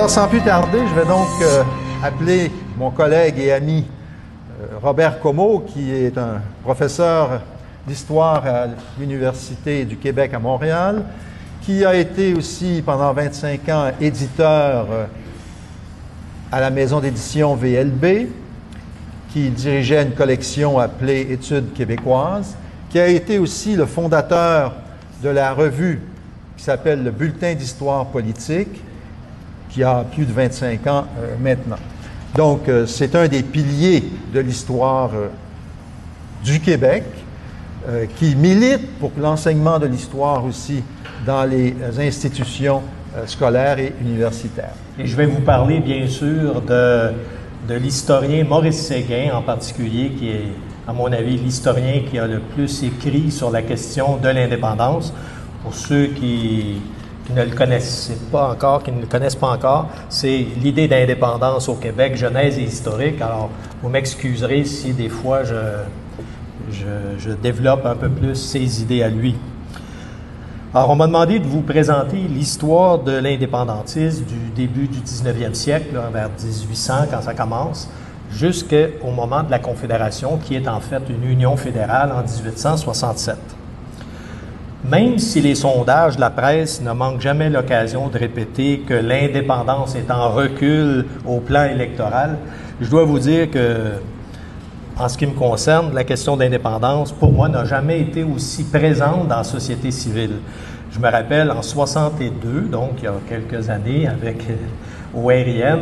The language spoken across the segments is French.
Alors, sans plus tarder, je vais donc appeler mon collègue et ami Robert Comeau, qui est un professeur d'histoire à l'Université du Québec à Montréal, qui a été aussi pendant 25 ans éditeur à la maison d'édition VLB, qui dirigeait une collection appelée Études québécoises, qui a été aussi le fondateur de la revue qui s'appelle le Bulletin d'histoire politique, qui a plus de 25 ans maintenant. Donc, c'est un des piliers de l'histoire du Québec, qui milite pour l'enseignement de l'histoire aussi dans les institutions scolaires et universitaires. Et je vais vous parler, bien sûr, de l'historien Maurice Séguin, en particulier, qui est, à mon avis, l'historien qui a le plus écrit sur la question de l'indépendance. Pour ceux qui ne le connaissent pas encore, qui ne le connaissent pas encore, c'est l'idée d'indépendance au Québec, genèse et historique. Alors, vous m'excuserez si des fois je développe un peu plus ces idées à lui. Alors, on m'a demandé de vous présenter l'histoire de l'indépendantisme du début du 19e siècle, là, vers 1800, quand ça commence, jusqu'au moment de la Confédération, qui est en fait une union fédérale en 1867. Même si les sondages de la presse ne manquent jamais l'occasion de répéter que l'indépendance est en recul au plan électoral, je dois vous dire que, en ce qui me concerne, la question d'indépendance, pour moi, n'a jamais été aussi présente dans la société civile. Je me rappelle, en 62, donc il y a quelques années, avec ORIN,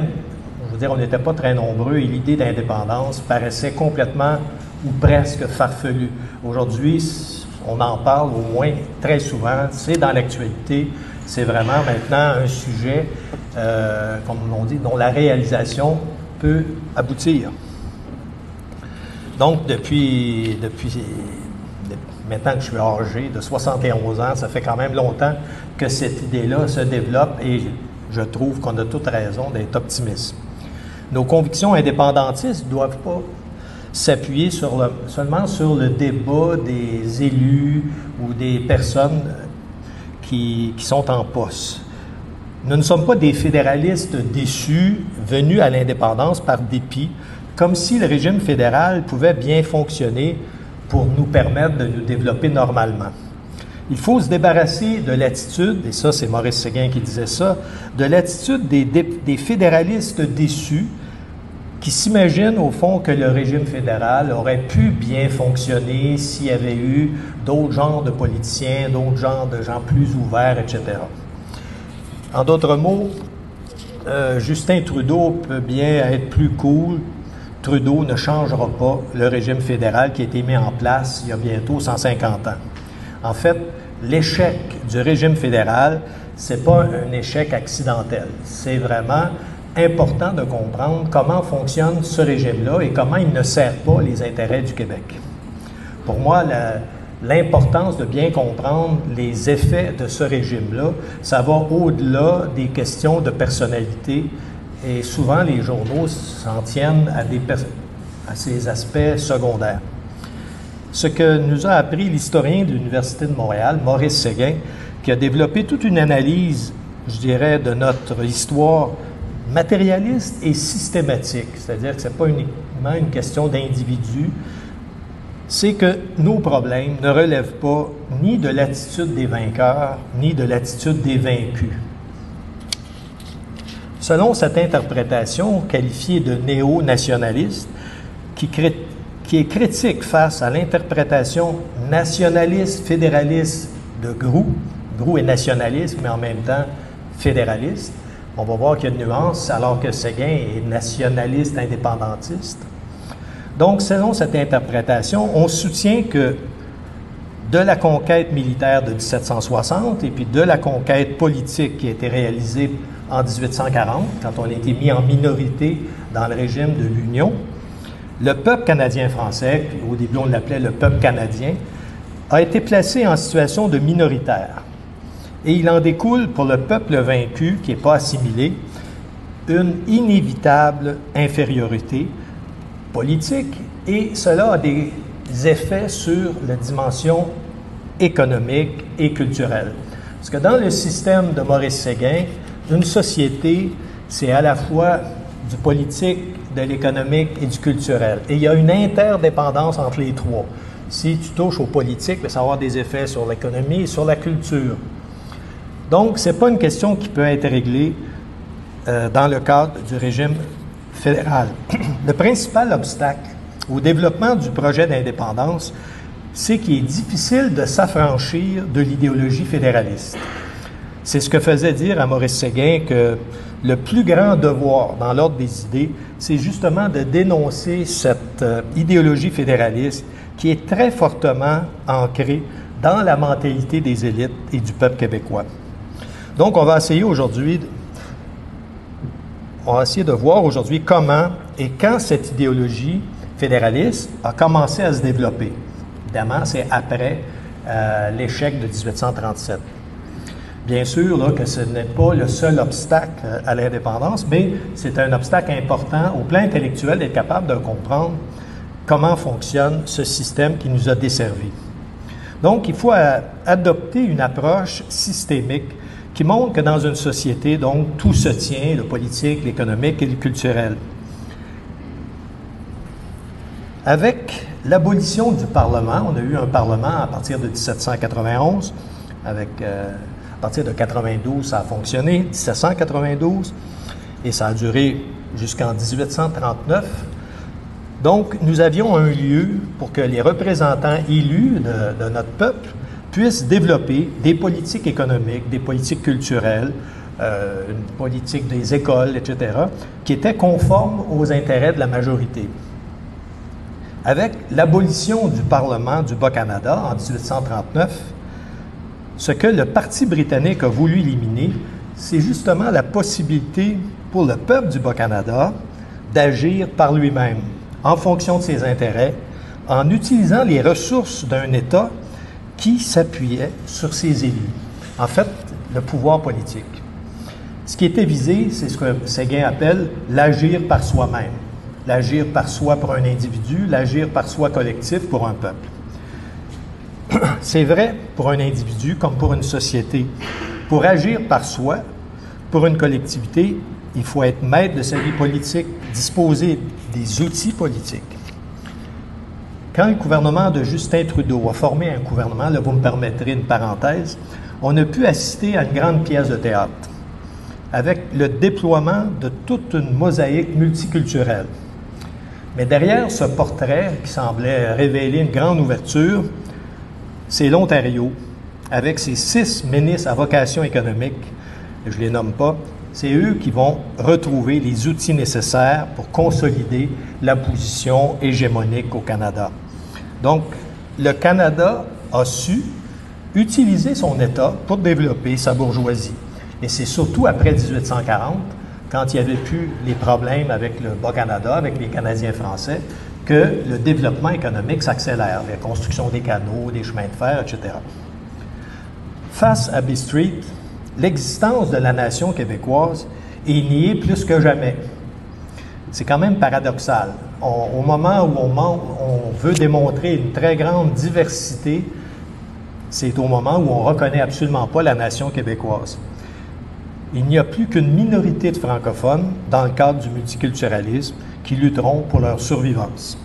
je veux dire, on n'était pas très nombreux et l'idée d'indépendance paraissait complètement ou presque farfelue. Aujourd'hui, on en parle au moins très souvent, c'est dans l'actualité, c'est vraiment maintenant un sujet, comme on dit, dont la réalisation peut aboutir. Donc, depuis maintenant que je suis âgé de 71 ans, ça fait quand même longtemps que cette idée-là se développe et je trouve qu'on a toute raison d'être optimiste. Nos convictions indépendantistes ne doivent pas s'appuyer seulement sur le débat des élus ou des personnes qui sont en poste. Nous ne sommes pas des fédéralistes déçus, venus à l'indépendance par dépit, comme si le régime fédéral pouvait bien fonctionner pour nous permettre de nous développer normalement. Il faut se débarrasser de l'attitude, et ça c'est Maurice Séguin qui disait ça, de l'attitude des fédéralistes déçus qui s'imaginent au fond que le régime fédéral aurait pu bien fonctionner s'il y avait eu d'autres genres de politiciens, d'autres genres de gens plus ouverts, etc. En d'autres mots, Justin Trudeau peut bien être plus cool. Trudeau ne changera pas le régime fédéral qui a été mis en place il y a bientôt 150 ans. En fait, l'échec du régime fédéral, ce n'est pas un échec accidentel. C'est vraiment important de comprendre comment fonctionne ce régime-là et comment il ne sert pas les intérêts du Québec. Pour moi, l'importance de bien comprendre les effets de ce régime-là, ça va au-delà des questions de personnalité. Et souvent, les journaux s'en tiennent à ces aspects secondaires. Ce que nous a appris l'historien de l'Université de Montréal, Maurice Séguin, qui a développé toute une analyse, je dirais, de notre histoire matérialiste et systématique, c'est-à-dire que ce n'est pas uniquement une question d'individus, c'est que nos problèmes ne relèvent pas ni de l'attitude des vainqueurs, ni de l'attitude des vaincus. Selon cette interprétation qualifiée de néo-nationaliste, qui est critique face à l'interprétation nationaliste, fédéraliste de Groulx, Groulx est nationaliste, mais en même temps fédéraliste, on va voir qu'il y a une nuance, alors que Séguin est nationaliste indépendantiste. Donc, selon cette interprétation, on soutient que de la conquête militaire de 1760 et puis de la conquête politique qui a été réalisée en 1840, quand on a été mis en minorité dans le régime de l'Union, le peuple canadien-français, puis au début on l'appelait le peuple canadien, a été placé en situation de minoritaire. Et il en découle pour le peuple vaincu, qui n'est pas assimilé, une inévitable infériorité politique, et cela a des effets sur la dimension économique et culturelle. Parce que dans le système de Maurice Séguin, une société c'est à la fois du politique, de l'économique et du culturel. Et il y a une interdépendance entre les trois. Si tu touches au politique, ça va avoir des effets sur l'économie et sur la culture. Donc, ce n'est pas une question qui peut être réglée dans le cadre du régime fédéral. Le principal obstacle au développement du projet d'indépendance, c'est qu'il est difficile de s'affranchir de l'idéologie fédéraliste. C'est ce que faisait dire à Maurice Séguin que le plus grand devoir dans l'ordre des idées, c'est justement de dénoncer cette idéologie fédéraliste qui est très fortement ancrée dans la mentalité des élites et du peuple québécois. Donc, on va essayer aujourd'hui, de voir aujourd'hui comment et quand cette idéologie fédéraliste a commencé à se développer. Évidemment, c'est après l'échec de 1837. Bien sûr là, que ce n'est pas le seul obstacle à l'indépendance, mais c'est un obstacle important au plan intellectuel d'être capable de comprendre comment fonctionne ce système qui nous a desservis. Donc, il faut adopter une approche systémique qui montre que dans une société, donc, tout se tient, le politique, l'économique et le culturel. Avec l'abolition du Parlement, on a eu un Parlement à partir de 1791, à partir de 92, ça a fonctionné, 1792, et ça a duré jusqu'en 1839. Donc, nous avions un lieu pour que les représentants élus de notre peuple puissent développer des politiques économiques, des politiques culturelles, une politique des écoles, etc., qui étaient conformes aux intérêts de la majorité. Avec l'abolition du Parlement du Bas-Canada en 1839, ce que le Parti britannique a voulu éliminer, c'est justement la possibilité pour le peuple du Bas-Canada d'agir par lui-même, en fonction de ses intérêts, en utilisant les ressources d'un État qui s'appuyait sur ses élus. En fait, le pouvoir politique. Ce qui était visé, c'est ce que Séguin appelle l'agir par soi-même. L'agir par soi pour un individu, l'agir par soi collectif pour un peuple. C'est vrai pour un individu comme pour une société. Pour agir par soi, pour une collectivité, il faut être maître de sa vie politique, disposer des outils politiques. Quand le gouvernement de Justin Trudeau a formé un gouvernement, là vous me permettrez une parenthèse, on a pu assister à une grande pièce de théâtre avec le déploiement de toute une mosaïque multiculturelle. Mais derrière ce portrait qui semblait révéler une grande ouverture, c'est l'Ontario, avec ses 6 ministres à vocation économique, je ne les nomme pas, c'est eux qui vont retrouver les outils nécessaires pour consolider la position hégémonique au Canada. Donc, le Canada a su utiliser son État pour développer sa bourgeoisie. Et c'est surtout après 1840, quand il y avait plus les problèmes avec le Bas-Canada, avec les Canadiens français, que le développement économique s'accélère, la construction des canaux, des chemins de fer, etc. Face à B Street, l'existence de la nation québécoise est niée plus que jamais. C'est quand même paradoxal. Au moment où on veut démontrer une très grande diversité, c'est au moment où on ne reconnaît absolument pas la nation québécoise. Il n'y a plus qu'une minorité de francophones dans le cadre du multiculturalisme qui lutteront pour leur survivance.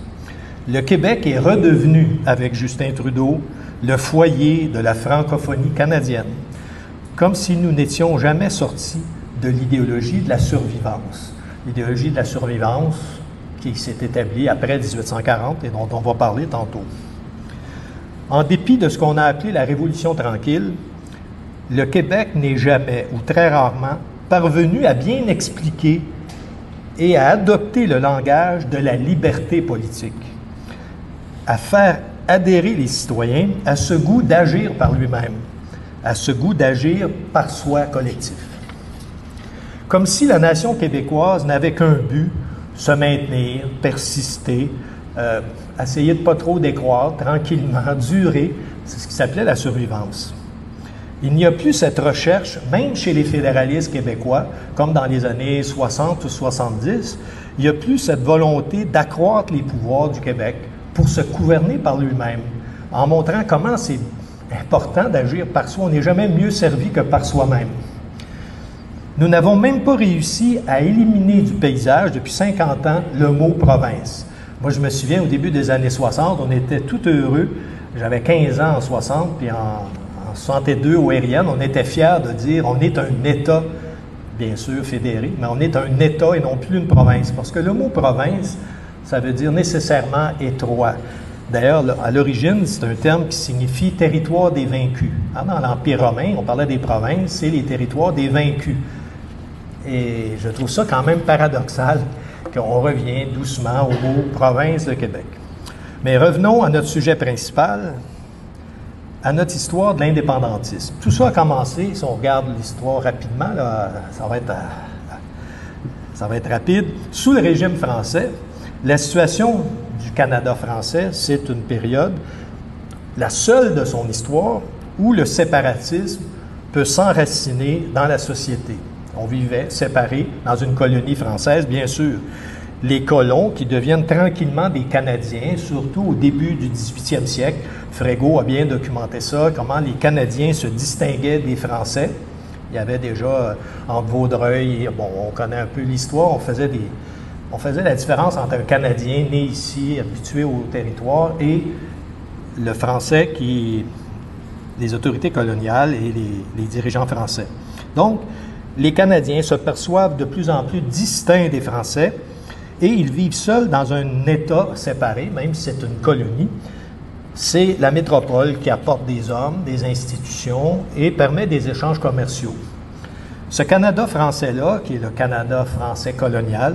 Le Québec est redevenu, avec Justin Trudeau, le foyer de la francophonie canadienne, comme si nous n'étions jamais sortis de l'idéologie de la survivance. L'idéologie de la survivance qui s'est établie après 1840 et dont on va parler tantôt. En dépit de ce qu'on a appelé la Révolution tranquille, le Québec n'est jamais, ou très rarement, parvenu à bien expliquer et à adopter le langage de la liberté politique, à faire adhérer les citoyens à ce goût d'agir par lui-même, à ce goût d'agir par soi collectif. Comme si la nation québécoise n'avait qu'un but, se maintenir, persister, essayer de ne pas trop décroître, tranquillement, durer, c'est ce qui s'appelait la survivance. Il n'y a plus cette recherche, même chez les fédéralistes québécois, comme dans les années 60 ou 70, il n'y a plus cette volonté d'accroître les pouvoirs du Québec pour se gouverner par lui-même, en montrant comment c'est important d'agir par soi. On n'est jamais mieux servi que par soi-même. Nous n'avons même pas réussi à éliminer du paysage depuis 50 ans le mot province. Moi, je me souviens, au début des années 60, on était tout heureux. J'avais 15 ans en 60, puis en 62 au RIN, on était fiers de dire on est un État, bien sûr fédéré, mais on est un État et non plus une province. Parce que le mot province, ça veut dire nécessairement étroit. D'ailleurs, à l'origine, c'est un terme qui signifie territoire des vaincus. Dans l'Empire romain, on parlait des provinces, c'est les territoires des vaincus. Et je trouve ça quand même paradoxal qu'on revient doucement au mot province de Québec. Mais revenons à notre sujet principal, à notre histoire de l'indépendantisme. Tout ça a commencé, si on regarde l'histoire rapidement, là, ça va être rapide. Sous le régime français, la situation du Canada français, c'est une période, la seule de son histoire, où le séparatisme peut s'enraciner dans la société. On vivait séparés dans une colonie française, bien sûr. Les colons qui deviennent tranquillement des Canadiens, surtout au début du 18e siècle. Frégo a bien documenté ça, comment les Canadiens se distinguaient des Français. Il y avait déjà, entre Vaudreuil, bon, on connaît un peu l'histoire, on faisait la différence entre un Canadien né ici, habitué au territoire, et le Français les autorités coloniales et les dirigeants français. Donc, les Canadiens se perçoivent de plus en plus distincts des Français et ils vivent seuls dans un État séparé, même si c'est une colonie. C'est la métropole qui apporte des hommes, des institutions et permet des échanges commerciaux. Ce Canada français-là, qui est le Canada français colonial,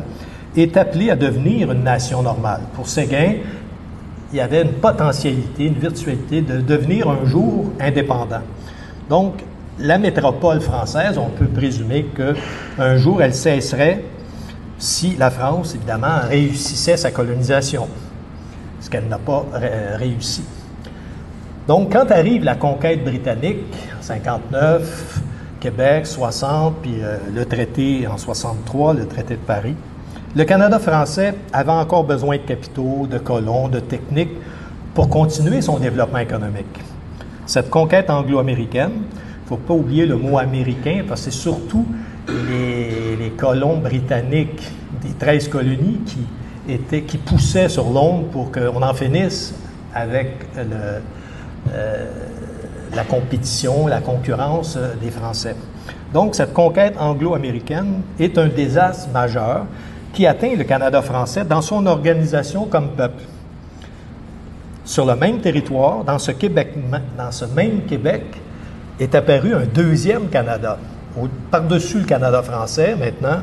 est appelé à devenir une nation normale. Pour Séguin, il y avait une potentialité, une virtualité de devenir un jour indépendant. Donc, la métropole française, on peut présumer qu'un jour, elle cesserait si la France, évidemment, réussissait sa colonisation, ce qu'elle n'a pas réussi. Donc, quand arrive la conquête britannique, en 59, Québec, 60, puis le traité en 63, le traité de Paris, le Canada français avait encore besoin de capitaux, de colons, de techniques pour continuer son développement économique. Cette conquête anglo-américaine, il ne faut pas oublier le mot américain, parce que c'est surtout les colons britanniques des 13 colonies qui poussaient sur Londres pour qu'on en finisse avec la compétition, la concurrence des Français. Donc, cette conquête anglo-américaine est un désastre majeur qui atteint le Canada français dans son organisation comme peuple. Sur le même territoire, dans ce même Québec, est apparu un deuxième Canada. Par-dessus le Canada français, maintenant,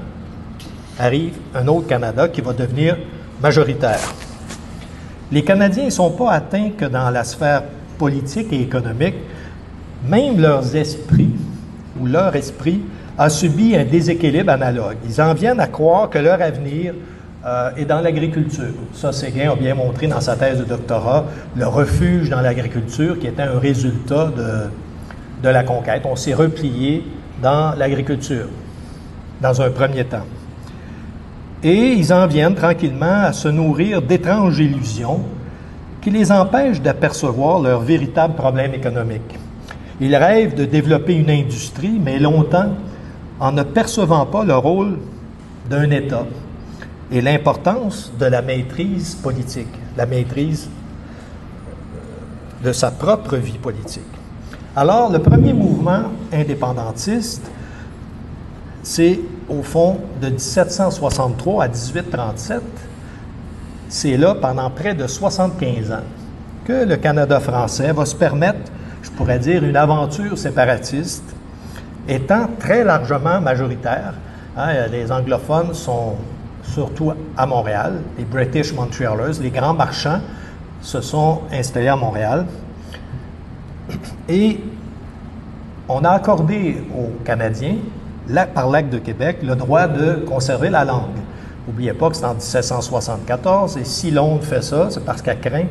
arrive un autre Canada qui va devenir majoritaire. Les Canadiens ne sont pas atteints que dans la sphère politique et économique. Même leur esprit a subi un déséquilibre analogue. Ils en viennent à croire que leur avenir est dans l'agriculture. Ça, Séguin a bien montré dans sa thèse de doctorat, le refuge dans l'agriculture qui était un résultat de la conquête. On s'est replié dans l'agriculture, dans un premier temps. Et ils en viennent tranquillement à se nourrir d'étranges illusions qui les empêchent d'apercevoir leurs véritables problèmes économiques. Ils rêvent de développer une industrie, mais longtemps, en ne percevant pas le rôle d'un État et l'importance de la maîtrise politique, la maîtrise de sa propre vie politique. Alors, le premier mouvement indépendantiste, c'est au fond de 1763 à 1837. C'est là, pendant près de 75 ans, que le Canada français va se permettre, je pourrais dire, une aventure séparatiste, étant très largement majoritaire. Les anglophones sont surtout à Montréal, les British Montrealers, les grands marchands se sont installés à Montréal. Et on a accordé aux Canadiens, par l'Acte de Québec, le droit de conserver la langue. N'oubliez pas que c'est en 1774, et si Londres fait ça, c'est parce qu'elle craint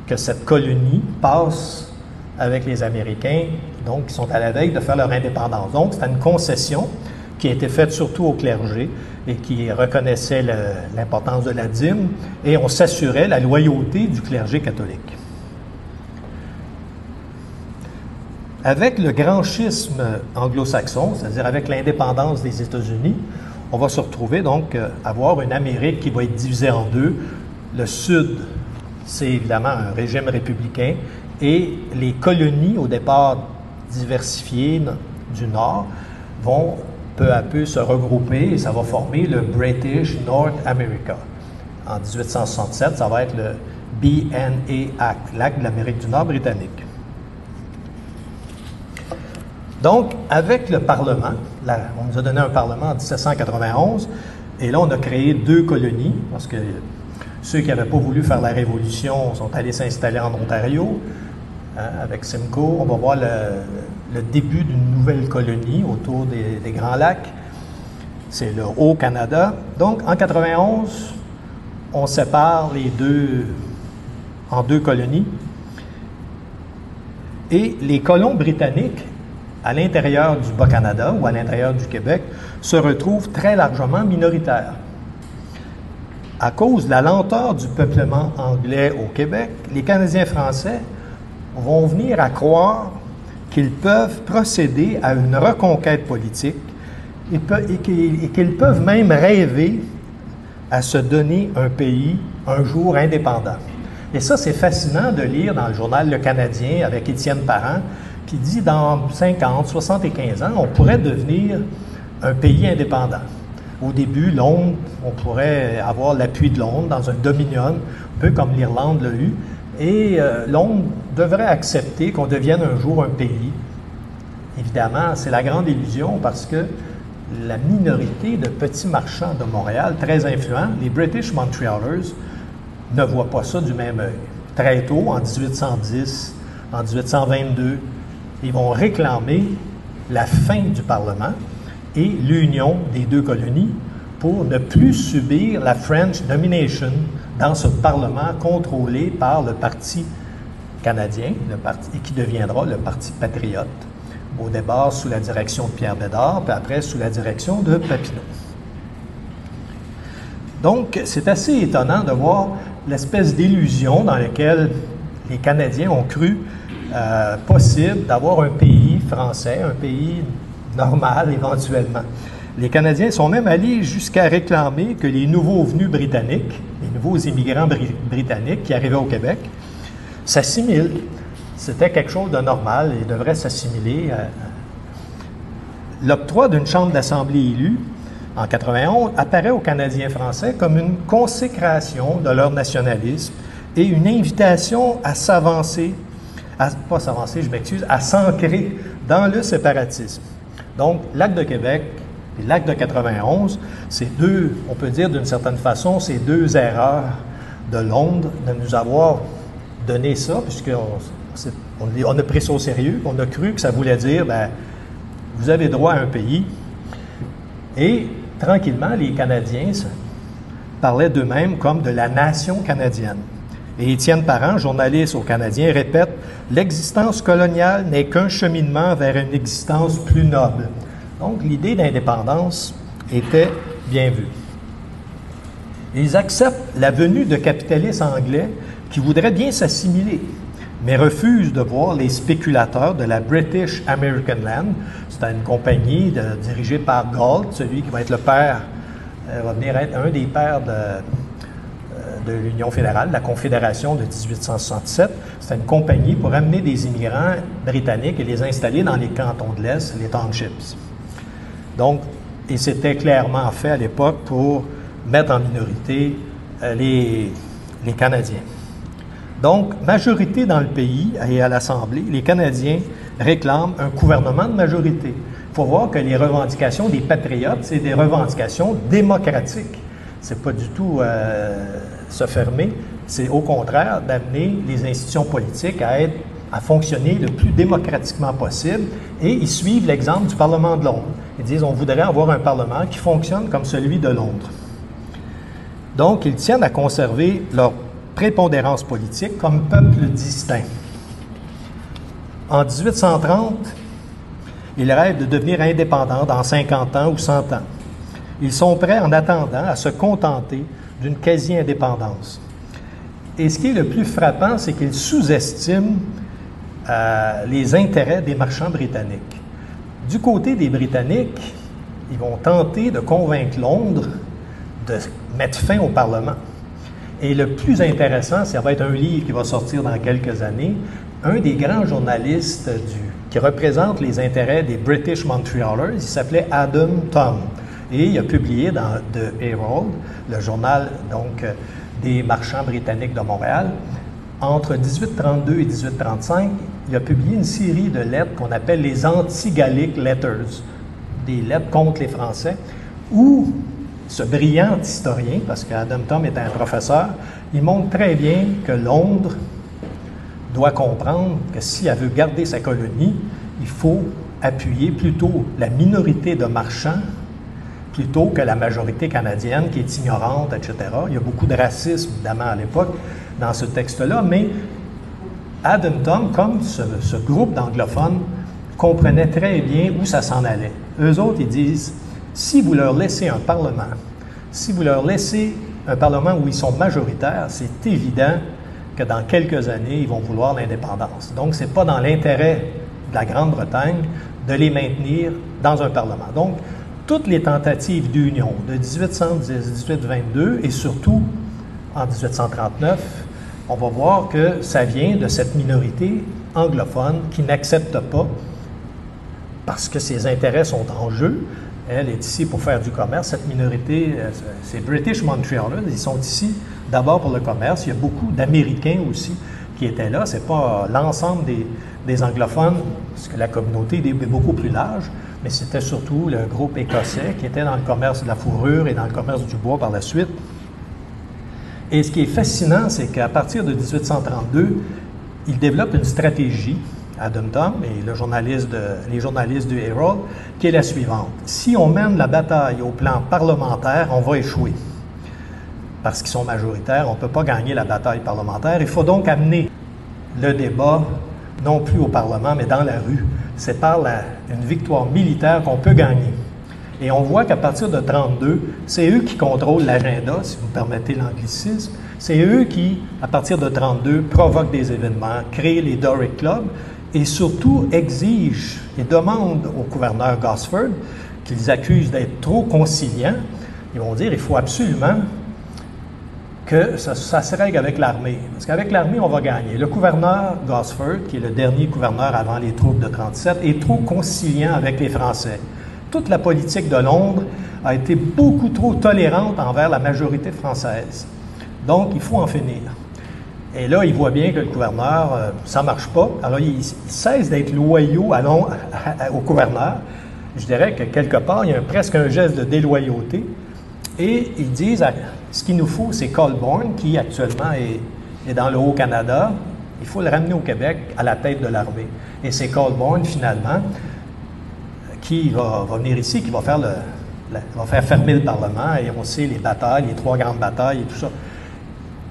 que cette colonie passe avec les Américains, donc qui sont à la veille de faire leur indépendance. Donc, c'était une concession qui a été faite surtout au clergé et qui reconnaissait l'importance de la dîme, et on s'assurait la loyauté du clergé catholique. Avec le grand schisme anglo-saxon, c'est-à-dire avec l'indépendance des États-Unis, on va se retrouver donc à avoir une Amérique qui va être divisée en deux. Le Sud, c'est évidemment un régime républicain, et les colonies, au départ diversifiées du Nord, vont peu à peu se regrouper et ça va former le British North America. En 1867, ça va être le BNA Act, l'Acte de l'Amérique du Nord britannique. Donc, avec le Parlement, on nous a donné un Parlement en 1791, et là, on a créé 2 colonies, parce que ceux qui n'avaient pas voulu faire la Révolution sont allés s'installer en Ontario, avec Simcoe. On va voir le début d'une nouvelle colonie autour des Grands Lacs. C'est le Haut-Canada. Donc, en 91, on sépare les deux en 2 colonies. Et les colons britanniques, à l'intérieur du Bas-Canada ou à l'intérieur du Québec, se retrouvent très largement minoritaires. À cause de la lenteur du peuplement anglais au Québec, les Canadiens français vont venir à croire qu'ils peuvent procéder à une reconquête politique et qu'ils peuvent même rêver à se donner un pays un jour indépendant. Et ça, c'est fascinant de lire dans le journal Le Canadien avec Étienne Parent, qui dit dans 50, 75 ans, on pourrait devenir un pays indépendant. Au début, Londres, on pourrait avoir l'appui de Londres dans un dominion, un peu comme l'Irlande l'a eu, et Londres devrait accepter qu'on devienne un jour un pays. Évidemment, c'est la grande illusion parce que la minorité de petits marchands de Montréal, très influents, les British Montrealers, ne voient pas ça du même œil. Très tôt, en 1810, en 1822, ils vont réclamer la fin du Parlement et l'union des 2 colonies pour ne plus subir la French domination dans ce Parlement contrôlé par le Parti canadien, et qui deviendra le Parti patriote, au départ sous la direction de Pierre Bédard, puis après sous la direction de Papineau. Donc, c'est assez étonnant de voir l'espèce d'illusion dans laquelle les Canadiens ont cru possible d'avoir un pays français, un pays normal éventuellement. Les Canadiens sont même allés jusqu'à réclamer que les nouveaux venus britanniques, les nouveaux immigrants britanniques qui arrivaient au Québec, s'assimilent. C'était quelque chose de normal et devrait s'assimiler. L'octroi d'une chambre d'assemblée élue en 91 apparaît aux Canadiens français comme une consécration de leur nationalisme et une invitation à s'avancer, à s'ancrer dans le séparatisme. Donc, l'Acte de Québec et l'Acte de 91, c'est 2, on peut dire d'une certaine façon, c'est 2 erreurs de Londres de nous avoir donné ça, puisqu'on a pris ça au sérieux, on a cru que ça voulait dire, bien, vous avez droit à un pays. Et tranquillement, les Canadiens parlaient d'eux-mêmes comme de la nation canadienne. Et Étienne Parent, journaliste au Canadien, répète « L'existence coloniale n'est qu'un cheminement vers une existence plus noble. » Donc, l'idée d'indépendance était bien vue. Ils acceptent la venue de capitalistes anglais qui voudraient bien s'assimiler, mais refusent de voir les spéculateurs de la British American Land. C'est une compagnie dirigée par Galt, celui qui va être le père, va venir être un des pères de l'Union fédérale, de la Confédération de 1867. C'était une compagnie pour amener des immigrants britanniques et les installer dans les cantons de l'Est, les townships. Donc, et c'était clairement fait à l'époque pour mettre en minorité les Canadiens. Donc, majorité dans le pays et à l'Assemblée, les Canadiens réclament un gouvernement de majorité. Il faut voir que les revendications des patriotes, c'est des revendications démocratiques. C'est pas du tout se fermer, c'est au contraire d'amener les institutions politiques à fonctionner le plus démocratiquement possible, et ils suivent l'exemple du Parlement de Londres. Ils disent on voudrait avoir un Parlement qui fonctionne comme celui de Londres. Donc, ils tiennent à conserver leur prépondérance politique comme peuple distinct. En 1830, ils rêvent de devenir indépendants dans 50 ans ou 100 ans. Ils sont prêts, en attendant, à se contenter d'une quasi-indépendance. Et ce qui est le plus frappant, c'est qu'ils sous-estiment les intérêts des marchands britanniques. Du côté des Britanniques, ils vont tenter de convaincre Londres de mettre fin au Parlement. Et le plus intéressant, ça va être un livre qui va sortir dans quelques années. Un des grands journalistes qui représente les intérêts des British Montrealers, il s'appelait Adam Thom. Et il a publié dans The Herald, le journal donc, des marchands britanniques de Montréal, entre 1832 et 1835, il a publié une série de lettres qu'on appelle les Anti-Gallic Letters, des lettres contre les Français, où ce brillant historien, parce qu'Adam Thom est un professeur, il montre très bien que Londres doit comprendre que si elle veut garder sa colonie, il faut appuyer plutôt la minorité de marchands plutôt que la majorité canadienne qui est ignorante, etc. Il y a beaucoup de racisme, évidemment, à l'époque, dans ce texte-là, mais Adam Thom, comme ce groupe d'anglophones, comprenait très bien où ça s'en allait. Eux autres, ils disent, si vous leur laissez un Parlement, si vous leur laissez un Parlement où ils sont majoritaires, c'est évident que dans quelques années, ils vont vouloir l'indépendance. Donc, ce n'est pas dans l'intérêt de la Grande-Bretagne de les maintenir dans un Parlement. Donc, toutes les tentatives d'union de 1810-1822 et surtout en 1839, on va voir que ça vient de cette minorité anglophone qui n'accepte pas, parce que ses intérêts sont en jeu. Elle est ici pour faire du commerce. Cette minorité, ces British Montrealers, ils sont ici d'abord pour le commerce. Il y a beaucoup d'Américains aussi qui étaient là. Ce n'est pas l'ensemble des anglophones, parce que la communauté est beaucoup plus large, mais c'était surtout le groupe écossais qui était dans le commerce de la fourrure et dans le commerce du bois par la suite. Et ce qui est fascinant, c'est qu'à partir de 1832, il développe une stratégie, Adam Thom et les journalistes du Herald, qui est la suivante. Si on mène la bataille au plan parlementaire, on va échouer. Parce qu'ils sont majoritaires, on ne peut pas gagner la bataille parlementaire. Il faut donc amener le débat, non plus au Parlement, mais dans la rue. C'est par une victoire militaire qu'on peut gagner. Et on voit qu'à partir de 1932, c'est eux qui contrôlent l'agenda, si vous me permettez l'anglicisme. C'est eux qui, à partir de 1932, provoquent des événements, créent les Doric Clubs et surtout exigent et demandent au gouverneur Gosford, qu'ils accusent d'être trop conciliants. Ils vont dire qu'il faut absolument que ça se règle avec l'armée. Parce qu'avec l'armée, on va gagner. Le gouverneur Gosford, qui est le dernier gouverneur avant les troupes de 1937, est trop conciliant avec les Français. Toute la politique de Londres a été beaucoup trop tolérante envers la majorité française. Donc, il faut en finir. Et là, il voit bien que le gouverneur, ça ne marche pas. Alors, il cesse d'être loyaux au gouverneur. Je dirais que quelque part, il y a presque un geste de déloyauté. Et ils disent, ce qu'il nous faut, c'est Colborne, qui actuellement est dans le Haut-Canada. Il faut le ramener au Québec à la tête de l'armée. Et c'est Colborne, finalement, qui va venir ici, qui va faire fermer le Parlement. Et on sait les batailles, les 3 grandes batailles et tout ça.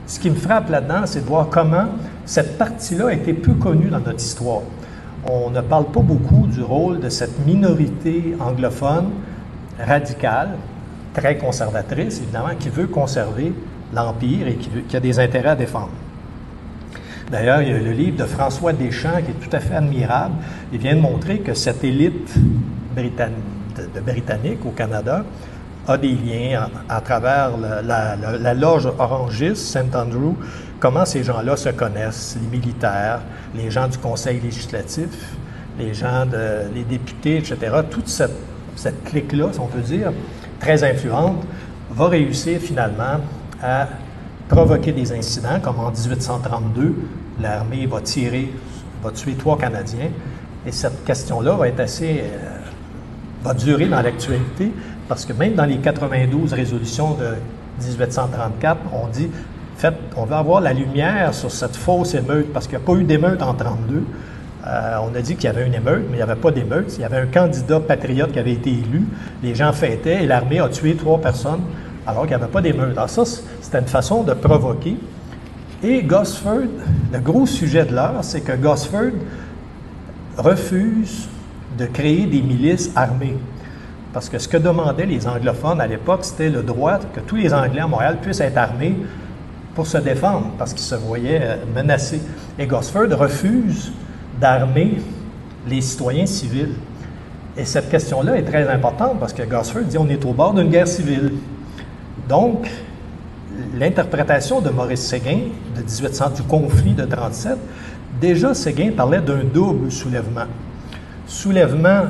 Ce qui me frappe là-dedans, c'est de voir comment cette partie-là a été peu connue dans notre histoire. On ne parle pas beaucoup du rôle de cette minorité anglophone radicale, très conservatrice, évidemment, qui veut conserver l'Empire et qui a des intérêts à défendre. D'ailleurs, il y a le livre de François Deschamps qui est tout à fait admirable. Il vient de montrer que cette élite britannique au Canada a des liens à travers la loge orangiste, St. Andrew, comment ces gens-là se connaissent, les militaires, les gens du Conseil législatif, les gens, les députés, etc. Toute cette clique-là, si on peut dire, très influente, va réussir finalement à provoquer des incidents, comme en 1832, l'armée va tuer 3 Canadiens, et cette question-là va être va durer dans l'actualité, parce que même dans les 92 résolutions de 1834, on dit, on veut avoir la lumière sur cette fausse émeute, parce qu'il n'y a pas eu d'émeute en 1932. On a dit qu'il y avait une émeute, mais il n'y avait pas d'émeute. Il y avait un candidat patriote qui avait été élu, les gens fêtaient, et l'armée a tué 3 personnes, alors qu'il n'y avait pas d'émeute. Alors ça, c'était une façon de provoquer. Et Gosford, le gros sujet de l'heure, c'est que Gosford refuse de créer des milices armées. Parce que ce que demandaient les anglophones à l'époque, c'était le droit que tous les Anglais à Montréal puissent être armés pour se défendre, parce qu'ils se voyaient menacés. Et Gosford refuse d'armer les citoyens civils. Et cette question-là est très importante parce que Gosford dit on est au bord d'une guerre civile. Donc, l'interprétation de Maurice Séguin de 1800 du conflit de 1937, déjà Séguin parlait d'un double soulèvement. Soulèvement,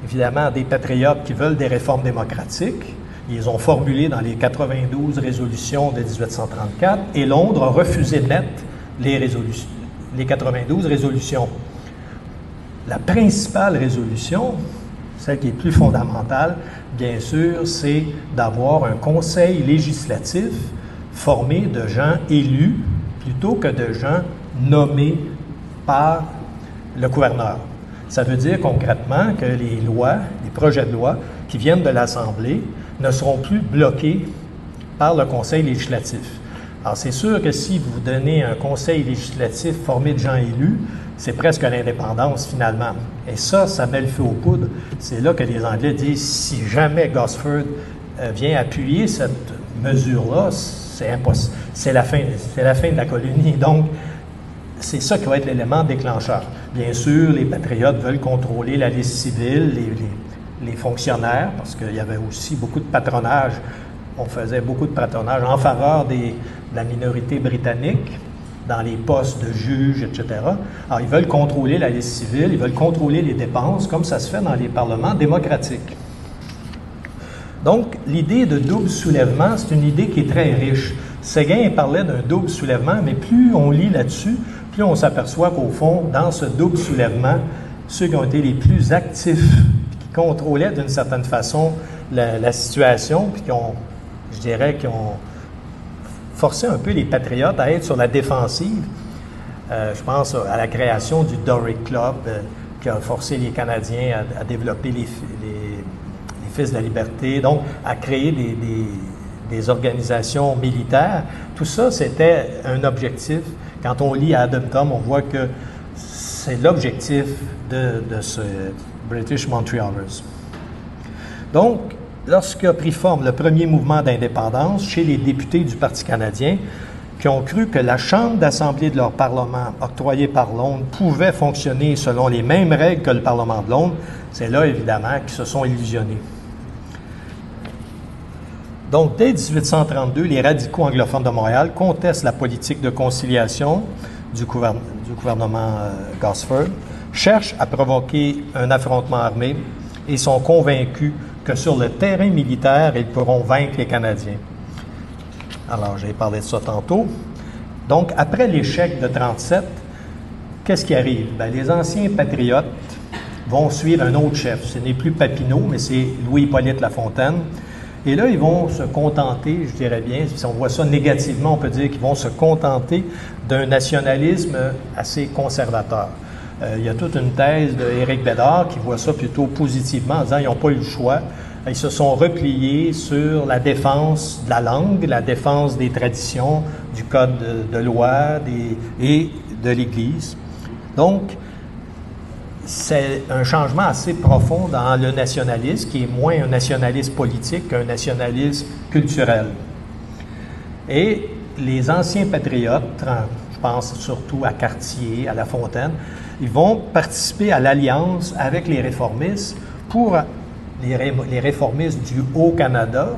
évidemment, des patriotes qui veulent des réformes démocratiques. Ils ont formulé dans les 92 résolutions de 1834 et Londres a refusé net les 92 résolutions. La principale résolution, celle qui est plus fondamentale, bien sûr, c'est d'avoir un conseil législatif formé de gens élus plutôt que de gens nommés par le gouverneur. Ça veut dire concrètement que les lois, les projets de loi qui viennent de l'Assemblée ne seront plus bloqués par le conseil législatif. Alors, c'est sûr que si vous donnez un conseil législatif formé de gens élus, c'est presque l'indépendance, finalement. Et ça met le feu aux poudres. C'est là que les Anglais disent, si jamais Gosford vient appuyer cette mesure-là, c'est impossible. C'est la fin de la colonie. Donc, c'est ça qui va être l'élément déclencheur. Bien sûr, les patriotes veulent contrôler la liste civile, les fonctionnaires, parce qu'il y avait aussi beaucoup de patronage. On faisait beaucoup de patronage en faveur de la minorité britannique dans les postes de juges, etc. Alors, ils veulent contrôler la liste civile, ils veulent contrôler les dépenses, comme ça se fait dans les parlements démocratiques. Donc, l'idée de double soulèvement, c'est une idée qui est très riche. Séguin parlait d'un double soulèvement, mais plus on lit là-dessus, plus on s'aperçoit qu'au fond, dans ce double soulèvement, ceux qui ont été les plus actifs, qui contrôlaient d'une certaine façon la situation, puis qui ont forcé un peu les patriotes à être sur la défensive. Je pense à la création du Doric Club, qui a forcé les Canadiens à développer les Fils de la liberté, donc à créer des organisations militaires. Tout ça, c'était un objectif. Quand on lit Adam Thom, on voit que c'est l'objectif de ce British Montrealers. Donc, lorsqu'a pris forme le premier mouvement d'indépendance chez les députés du Parti canadien, qui ont cru que la Chambre d'Assemblée de leur Parlement, octroyée par Londres, pouvait fonctionner selon les mêmes règles que le Parlement de Londres, c'est là, évidemment, qu'ils se sont illusionnés. Donc, dès 1832, les radicaux anglophones de Montréal contestent la politique de conciliation du gouvernement Gosford, cherchent à provoquer un affrontement armé et sont convaincus que sur le terrain militaire, ils pourront vaincre les Canadiens. Alors, j'ai parlé de ça tantôt. Donc, après l'échec de 1937, qu'est-ce qui arrive? Bien, les anciens patriotes vont suivre un autre chef. Ce n'est plus Papineau, mais c'est Louis-Hippolyte Lafontaine. Et là, ils vont se contenter, je dirais bien, si on voit ça négativement, on peut dire qu'ils vont se contenter d'un nationalisme assez conservateur. Il y a toute une thèse d'Éric Bédard qui voit ça plutôt positivement en disant qu'ils n'ont pas eu le choix. Ils se sont repliés sur la défense de la langue, la défense des traditions, du code de loi et de l'Église. Donc, c'est un changement assez profond dans le nationalisme, qui est moins un nationalisme politique qu'un nationalisme culturel. Et les anciens patriotes, je pense surtout à Cartier, à La Fontaine, ils vont participer à l'alliance avec les réformistes les réformistes du Haut-Canada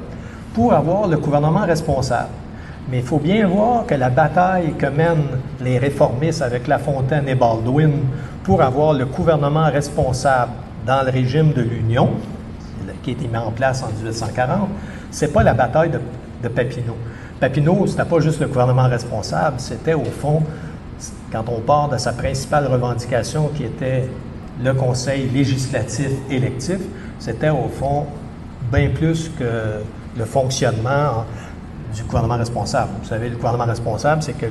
pour avoir le gouvernement responsable. Mais il faut bien voir que la bataille que mènent les réformistes avec La Fontaine et Baldwin pour avoir le gouvernement responsable dans le régime de l'Union, qui a été mis en place en 1840, c'est pas la bataille de Papineau. Papineau, c'était pas juste le gouvernement responsable, c'était au fond, quand on part de sa principale revendication qui était le conseil législatif électif, c'était au fond bien plus que le fonctionnement du gouvernement responsable. Vous savez, le gouvernement responsable, c'est que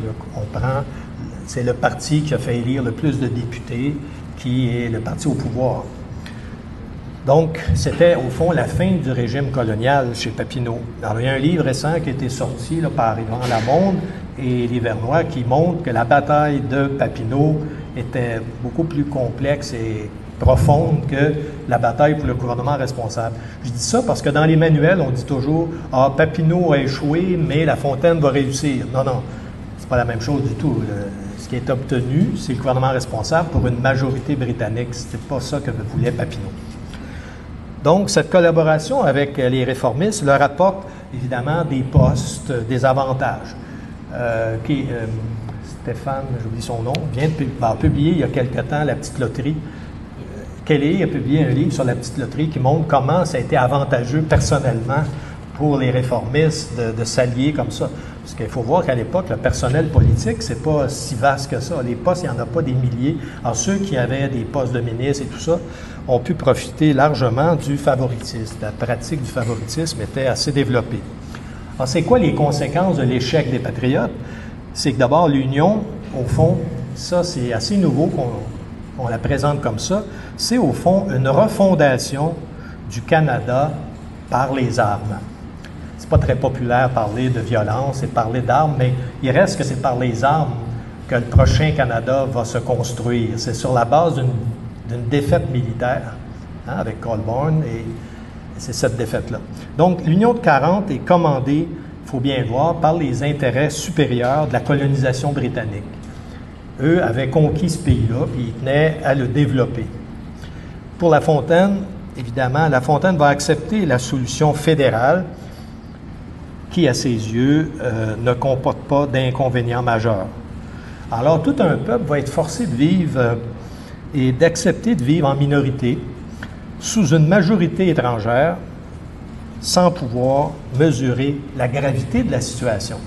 c'est le parti qui a fait élire le plus de députés, qui est le parti au pouvoir. Donc, c'était au fond la fin du régime colonial chez Papineau. Alors, il y a un livre récent qui a été sorti là, par Yvan Labonde et les Vernois qui montre que la bataille de Papineau était beaucoup plus complexe et profonde que la bataille pour le gouvernement responsable. Je dis ça parce que dans les manuels, on dit toujours « Ah, Papineau a échoué, mais La Fontaine va réussir ». Non, non, c'est pas la même chose du tout. Ce qui est obtenu, c'est le gouvernement responsable pour une majorité britannique. Ce n'était pas ça que voulait Papineau. Donc, cette collaboration avec les réformistes leur apporte évidemment des postes, des avantages. Stéphane, j'oublie son nom, vient de publier il y a quelque temps La Petite Loterie. Kelly a publié un livre sur la Petite Loterie qui montre comment ça a été avantageux personnellement pour les réformistes de s'allier comme ça. Parce qu'il faut voir qu'à l'époque, le personnel politique, c'est pas si vaste que ça. Les postes, il n'y en a pas des milliers. Alors, ceux qui avaient des postes de ministre et tout ça ont pu profiter largement du favoritisme. La pratique du favoritisme était assez développée. Alors, c'est quoi les conséquences de l'échec des Patriotes? C'est que d'abord, l'Union, au fond, ça, c'est assez nouveau qu'on la présente comme ça, c'est au fond une refondation du Canada par les armes. C'est pas très populaire parler de violence et parler d'armes, mais il reste que c'est par les armes que le prochain Canada va se construire. C'est sur la base d'une défaite militaire, hein, avec Colborne, et c'est cette défaite-là. Donc, l'Union de 40 est commandée, il faut bien le voir, par les intérêts supérieurs de la colonisation britannique. Eux avaient conquis ce pays-là, puis ils tenaient à le développer. Pour La Fontaine, évidemment, La Fontaine va accepter la solution fédérale qui, à ses yeux, ne comporte pas d'inconvénients majeurs. Alors, tout un peuple va être forcé de vivre et d'accepter de vivre en minorité, sous une majorité étrangère, sans pouvoir mesurer la gravité de la situation.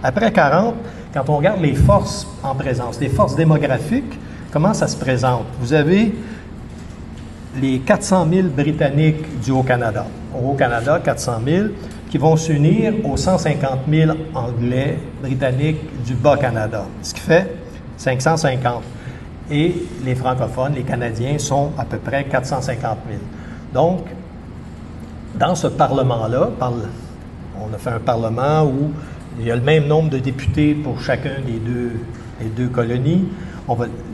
Après 40, quand on regarde les forces en présence, les forces démographiques, comment ça se présente? Vous avez les 400 000 Britanniques du Haut-Canada. Au Haut-Canada, 400 000, qui vont s'unir aux 150 000 Anglais britanniques du Bas-Canada, ce qui fait 550. Et les francophones, les Canadiens, sont à peu près 450 000. Donc, dans ce Parlement-là, on a fait un Parlement où il y a le même nombre de députés pour chacun des deux colonies.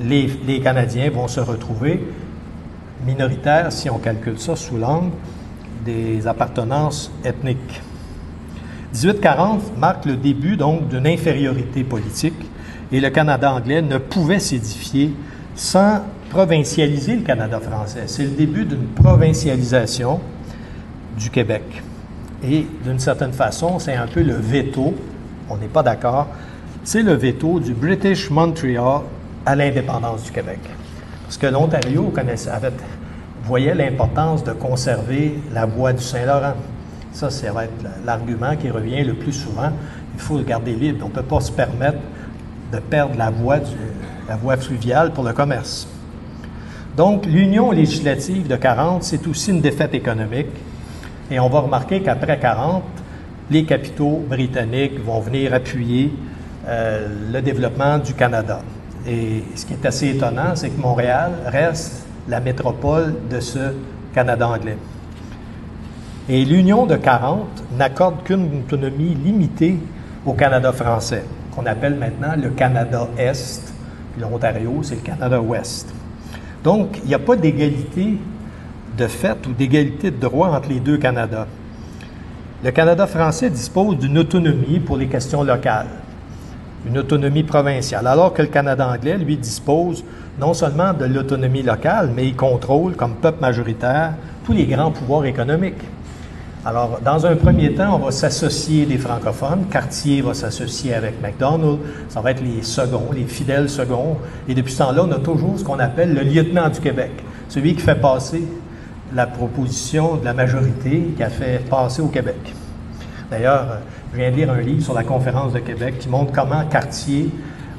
Les Canadiens vont se retrouver minoritaires, si on calcule ça sous l'angle des appartenances ethniques. 1840 marque le début donc d'une infériorité politique et le Canada anglais ne pouvait s'édifier sans provincialiser le Canada français. C'est le début d'une provincialisation du Québec. Et d'une certaine façon, c'est un peu le veto, on n'est pas d'accord, c'est le veto du British Montreal à l'indépendance du Québec. Parce que l'Ontario voyait l'importance de conserver la voie du Saint-Laurent. Ça va être l'argument qui revient le plus souvent. Il faut le garder libre. On ne peut pas se permettre de perdre la voie fluviale pour le commerce. Donc, l'union législative de 40, c'est aussi une défaite économique. Et on va remarquer qu'après 40, les capitaux britanniques vont venir appuyer le développement du Canada. Et ce qui est assez étonnant, c'est que Montréal reste la métropole de ce Canada anglais. Et l'Union de 40 n'accorde qu'une autonomie limitée au Canada français, qu'on appelle maintenant le Canada-Est. L'Ontario, c'est le Canada-Ouest. Donc, il n'y a pas d'égalité de fait ou d'égalité de droit entre les deux Canadas. Le Canada français dispose d'une autonomie pour les questions locales, une autonomie provinciale, alors que le Canada anglais, lui, dispose non seulement de l'autonomie locale, mais il contrôle, comme peuple majoritaire, tous les grands pouvoirs économiques. Alors, dans un premier temps, on va s'associer les francophones. Cartier va s'associer avec Macdonald. Ça va être les seconds, les fidèles seconds. Et depuis ce temps-là, on a toujours ce qu'on appelle le lieutenant du Québec, celui qui fait passer la proposition de la majorité qui a fait passer au Québec. D'ailleurs, je viens de lire un livre sur la conférence de Québec qui montre comment Cartier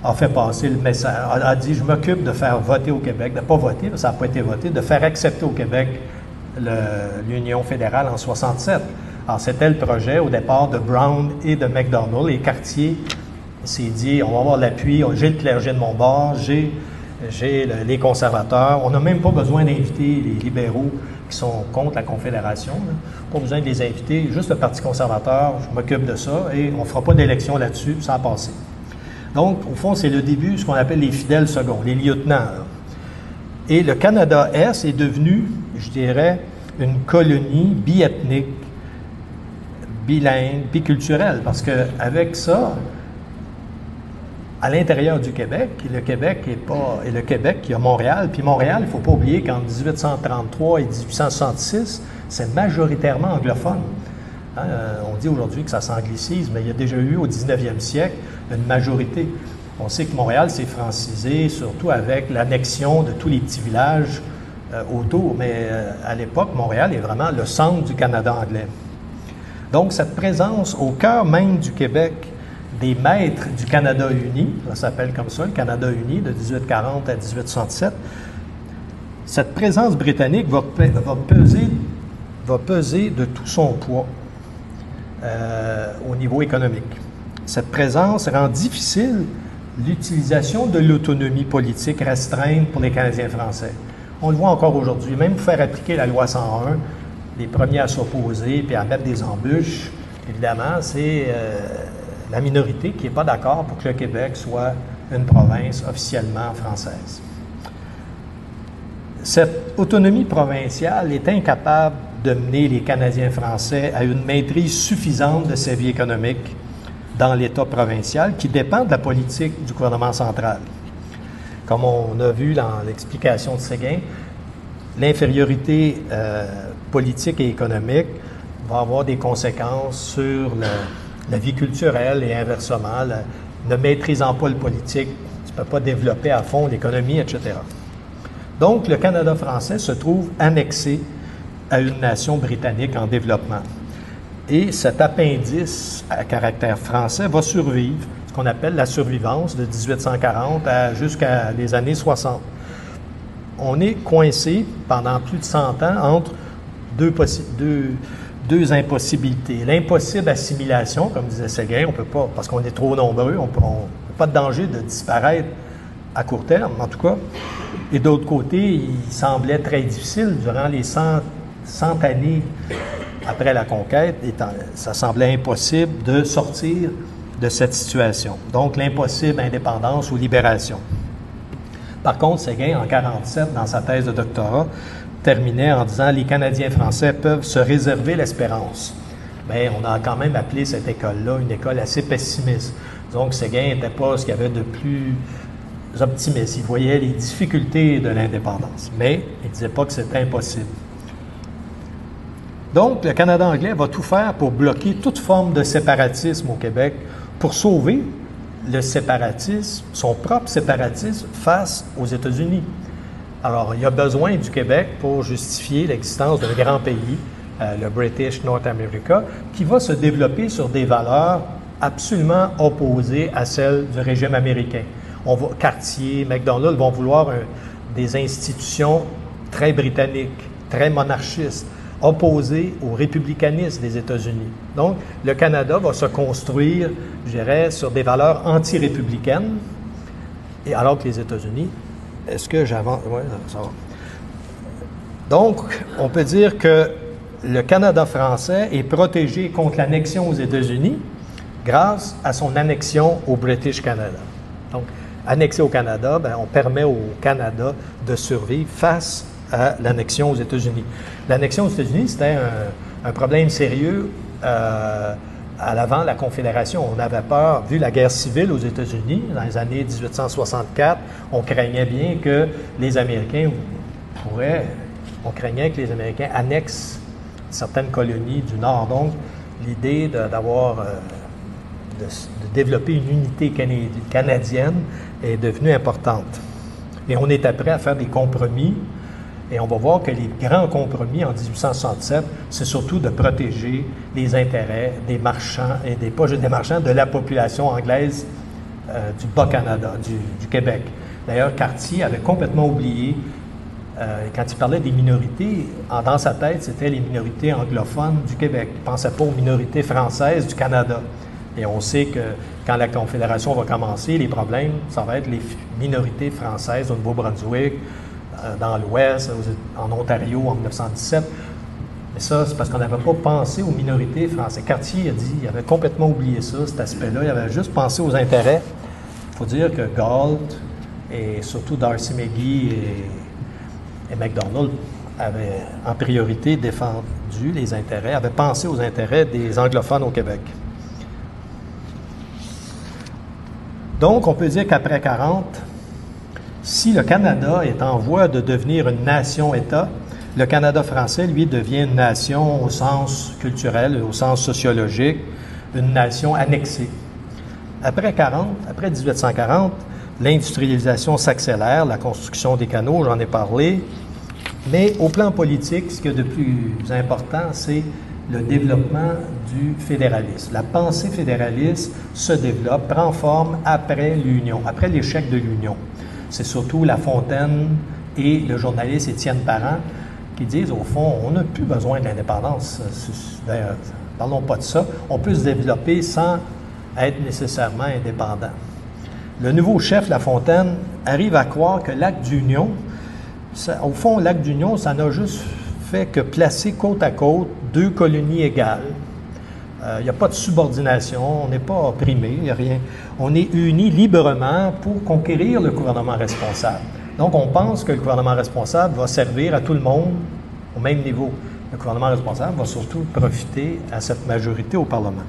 a fait passer le message, a dit « Je m'occupe de faire voter au Québec », de ne pas voter, ça n'a pas été voté, de faire accepter au Québec l'Union fédérale en 67. Alors, c'était le projet au départ de Brown et de Macdonald, et Cartier s'est dit « On va avoir l'appui, j'ai le clergé de mon bord, j'ai les conservateurs, on n'a même pas besoin d'inviter les libéraux qui sont contre la Confédération, là. Pas besoin de les inviter, juste le Parti conservateur, je m'occupe de ça, et on ne fera pas d'élection là-dessus, ça a passé. » Donc, au fond, c'est le début de ce qu'on appelle les fidèles seconds, les lieutenants. Là. Et le Canada-Est est devenu, je dirais, une colonie biethnique, bilingue, biculturelle, parce qu'avec ça, à l'intérieur du Québec, et le Québec il y a Montréal. Puis Montréal, il ne faut pas oublier qu'en 1833 et 1866, c'est majoritairement anglophone. Hein, on dit aujourd'hui que ça s'anglicise, mais il y a déjà eu au 19e siècle une majorité. On sait que Montréal s'est francisé, surtout avec l'annexion de tous les petits villages autour. Mais à l'époque, Montréal est vraiment le centre du Canada anglais. Donc, cette présence au cœur même du Québec des maîtres du Canada uni, ça s'appelle comme ça, le Canada uni, de 1840 à 1867, cette présence britannique va peser de tout son poids au niveau économique. Cette présence rend difficile l'utilisation de l'autonomie politique restreinte pour les Canadiens français. On le voit encore aujourd'hui, même pour faire appliquer la loi 101, les premiers à s'opposer puis à mettre des embûches, évidemment, c'est la minorité qui n'est pas d'accord pour que le Québec soit une province officiellement française. Cette autonomie provinciale est incapable de mener les Canadiens français à une maîtrise suffisante de sa vie économique dans l'État provincial qui dépend de la politique du gouvernement central. Comme on a vu dans l'explication de Séguin, l'infériorité politique et économique va avoir des conséquences sur la vie culturelle et inversement. Ne maîtrisant pas le politique, tu ne peux pas développer à fond l'économie, etc. Donc, le Canada français se trouve annexé à une nation britannique en développement. Et cet appendice à caractère français va survivre, ce qu'on appelle la survivance de 1840 jusqu'à les années 60. On est coincé pendant plus de 100 ans entre deux impossibilités. L'impossible assimilation, comme disait Séguin, on ne peut pas, parce qu'on est trop nombreux, on n'a pas de danger de disparaître à court terme, en tout cas. Et d'autre côté, il semblait très difficile durant les 100 années après la conquête, ça semblait impossible de sortir de cette situation. Donc, l'impossible indépendance ou libération. Par contre, Séguin, en 1947, dans sa thèse de doctorat, terminait en disant « Les Canadiens français peuvent se réserver l'espérance ». Mais on a quand même appelé cette école-là une école assez pessimiste. Donc, Séguin n'était pas ce qu'il y avait de plus optimiste. Il voyait les difficultés de l'indépendance, mais il ne disait pas que c'était impossible. Donc, le Canada anglais va tout faire pour bloquer toute forme de séparatisme au Québec, pour sauver le séparatisme, son propre séparatisme face aux États-Unis. Alors, il y a besoin du Québec pour justifier l'existence d'un grand pays, le British North America, qui va se développer sur des valeurs absolument opposées à celles du régime américain. Cartier, McDonald vont vouloir des institutions très britanniques, très monarchistes, opposé au républicanisme des États-Unis. Donc, le Canada va se construire, je dirais, sur des valeurs anti-républicaines, et alors que les États-Unis, est-ce que j'avance? Oui, ça va. Donc, on peut dire que le Canada français est protégé contre l'annexion aux États-Unis grâce à son annexion au British Canada. Donc, annexé au Canada, bien, on permet au Canada de survivre face à l'annexion aux États-Unis. L'annexion aux États-Unis, c'était un problème sérieux à l'avant de la Confédération. On avait peur, vu la guerre civile aux États-Unis, dans les années 1864, on craignait bien que les Américains on craignait que les Américains annexent certaines colonies du Nord. Donc, l'idée de développer une unité canadienne est devenue importante. Et on était prêt à faire des compromis. Et on va voir que les grands compromis en 1867, c'est surtout de protéger les intérêts des marchands, et pas juste des marchands, de la population anglaise du Bas-Canada, du Québec. D'ailleurs, Cartier avait complètement oublié, quand il parlait des minorités, dans sa tête, c'était les minorités anglophones du Québec. Il ne pensait pas aux minorités françaises du Canada. Et on sait que quand la Confédération va commencer, les problèmes, ça va être les minorités françaises au Nouveau-Brunswick, dans l'Ouest, en Ontario en 1917. Mais ça, c'est parce qu'on n'avait pas pensé aux minorités françaises. Cartier a dit qu'il avait complètement oublié ça, cet aspect-là. Il avait juste pensé aux intérêts. Il faut dire que Galt et surtout D'Arcy McGee et McDonald avaient en priorité défendu les intérêts, avaient pensé aux intérêts des anglophones au Québec. Donc, on peut dire qu'après 40, si le Canada est en voie de devenir une nation-État, le Canada français, lui, devient une nation au sens culturel, au sens sociologique, une nation annexée. Après 1840, l'industrialisation s'accélère, la construction des canaux, j'en ai parlé, mais au plan politique, ce qu'il y a de plus important, c'est le développement du fédéralisme. La pensée fédéraliste se développe, prend forme après l'Union, après l'échec de l'Union. C'est surtout La Fontaine et le journaliste Étienne Parent qui disent, au fond, on n'a plus besoin de l'indépendance. D'ailleurs, parlons pas de ça. On peut se développer sans être nécessairement indépendant. Le nouveau chef La Fontaine arrive à croire que l'acte d'union, au fond, l'acte d'union, ça n'a juste fait que placer côte à côte deux colonies égales. Il n'y a pas de subordination, on n'est pas opprimé, il n'y a rien. On est unis librement pour conquérir le gouvernement responsable. Donc, on pense que le gouvernement responsable va servir à tout le monde au même niveau. Le gouvernement responsable va surtout profiter à cette majorité au Parlement.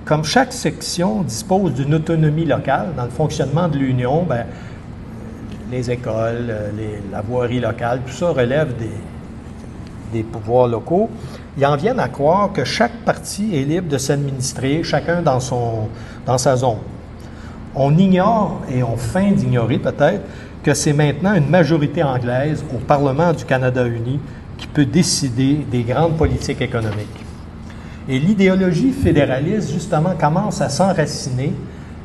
Comme chaque section dispose d'une autonomie locale dans le fonctionnement de l'Union, les écoles, la voirie locale, tout ça relève des pouvoirs locaux. Ils en viennent à croire que chaque parti est libre de s'administrer, chacun dans sa zone. On ignore, et on feint d'ignorer peut-être, que c'est maintenant une majorité anglaise au Parlement du Canada uni qui peut décider des grandes politiques économiques. Et l'idéologie fédéraliste, justement, commence à s'enraciner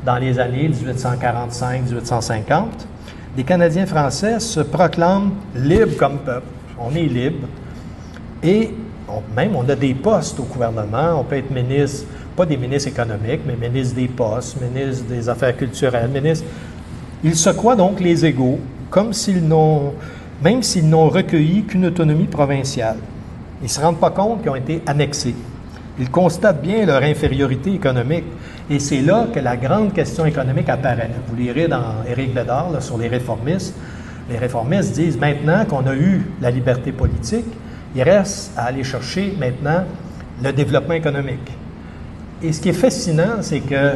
dans les années 1845-1850. Les Canadiens français se proclament libres comme peuple. On est libre. Et on a des postes au gouvernement. On peut être ministre, pas des ministres économiques, mais ministre des postes, ministre des Affaires culturelles, ministre. Ils se croient donc les égaux, même s'ils n'ont recueilli qu'une autonomie provinciale. Ils ne se rendent pas compte qu'ils ont été annexés. Ils constatent bien leur infériorité économique. Et c'est là que la grande question économique apparaît. Vous lirez dans Éric Bédard là, sur les réformistes. Les réformistes disent maintenant qu'on a eu la liberté politique, il reste à aller chercher maintenant le développement économique. Et ce qui est fascinant, c'est que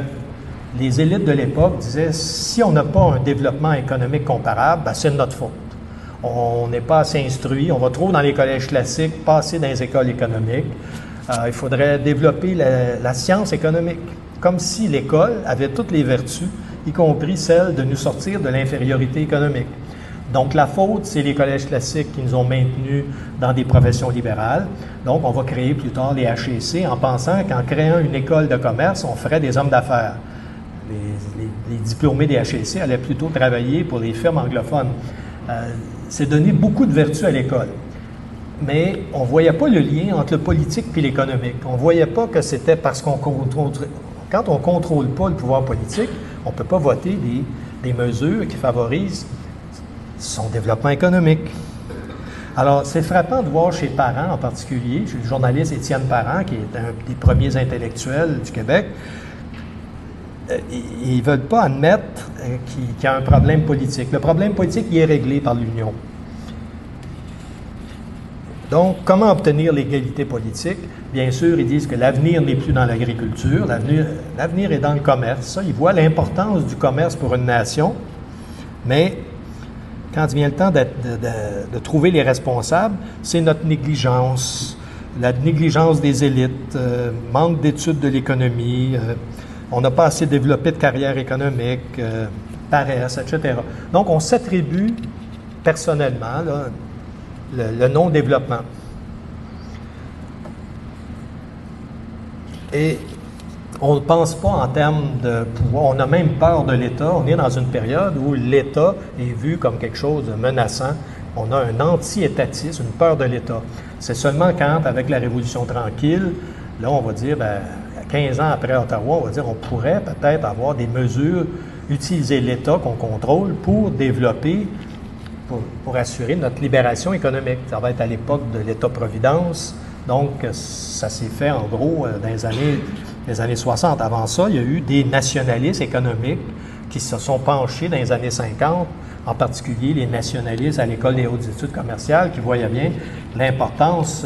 les élites de l'époque disaient si on n'a pas un développement économique comparable, c'est de notre faute. On n'est pas assez instruit, on va trop dans les collèges classiques, pas assez dans les écoles économiques. Il faudrait développer la science économique, comme si l'école avait toutes les vertus, y compris celle de nous sortir de l'infériorité économique. Donc, la faute, c'est les collèges classiques qui nous ont maintenus dans des professions libérales. Donc, on va créer plus tard les HEC en pensant qu'en créant une école de commerce, on ferait des hommes d'affaires. Les diplômés des HEC allaient plutôt travailler pour les firmes anglophones. C'est donner beaucoup de vertus à l'école. Mais on ne voyait pas le lien entre le politique et l'économique. On ne voyait pas que c'était parce qu'on contrôle... Quand on ne contrôle pas le pouvoir politique, on ne peut pas voter des mesures qui favorisent son développement économique. Alors, c'est frappant de voir chez Parent en particulier, chez le journaliste Étienne Parent, qui est un des premiers intellectuels du Québec, ils ne veulent pas admettre qu'il y a un problème politique. Le problème politique, il est réglé par l'Union. Donc, comment obtenir l'égalité politique? Bien sûr, ils disent que l'avenir n'est plus dans l'agriculture, l'avenir est dans le commerce. Ça, ils voient l'importance du commerce pour une nation, mais quand il vient le temps de trouver les responsables, c'est notre négligence, la négligence des élites, manque d'études de l'économie, on n'a pas assez développé de carrière économique, paresse, etc. Donc, on s'attribue personnellement là, le non-développement. Et on ne pense pas en termes de pouvoir, on a même peur de l'État. On est dans une période où l'État est vu comme quelque chose de menaçant. On a un anti-étatisme, une peur de l'État. C'est seulement quand, avec la Révolution tranquille, là, on va dire, 15 ans après Ottawa, on va dire, on pourrait peut-être avoir des mesures, utiliser l'État qu'on contrôle pour développer, pour assurer notre libération économique. Ça va être à l'époque de l'État-providence. Donc, ça s'est fait en gros dans les années 60. Avant ça, il y a eu des nationalistes économiques qui se sont penchés dans les années 50, en particulier les nationalistes à l'École des hautes études commerciales qui voyaient bien l'importance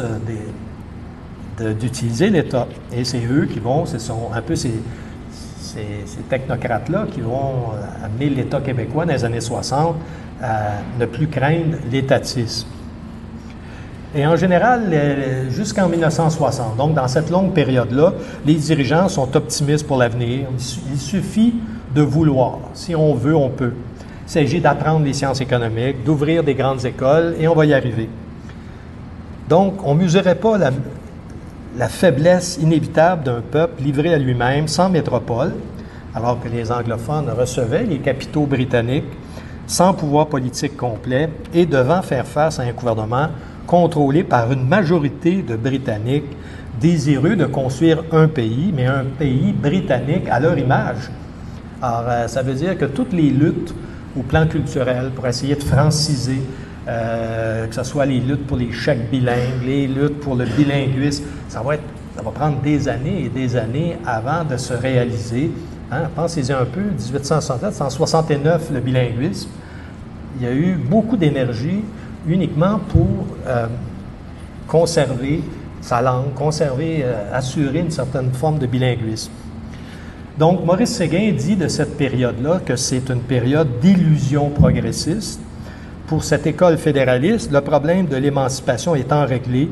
d'utiliser l'État. Et c'est eux qui vont, ce sont un peu ces ces technocrates-là qui vont amener l'État québécois dans les années 60 à ne plus craindre l'étatisme. Et en général, jusqu'en 1960, donc dans cette longue période-là, les dirigeants sont optimistes pour l'avenir. Il suffit de vouloir. Si on veut, on peut. Il s'agit d'apprendre les sciences économiques, d'ouvrir des grandes écoles, et on va y arriver. Donc, on ne mesurait pas la faiblesse inévitable d'un peuple livré à lui-même, sans métropole, alors que les anglophones recevaient les capitaux britanniques, sans pouvoir politique complet, et devant faire face à un gouvernement contrôlé par une majorité de Britanniques désireux de construire un pays, mais un pays britannique à leur image. Alors, ça veut dire que toutes les luttes au plan culturel pour essayer de franciser, que ce soit les luttes pour les chèques bilingues, les luttes pour le bilinguisme, ça va prendre des années et des années avant de se réaliser. Hein? Pensez-y un peu, 1867, c'est en 69 le bilinguisme. Il y a eu beaucoup d'énergie uniquement pour conserver sa langue, assurer une certaine forme de bilinguisme. Donc, Maurice Séguin dit de cette période-là que c'est une période d'illusion progressiste. Pour cette école fédéraliste, le problème de l'émancipation étant réglé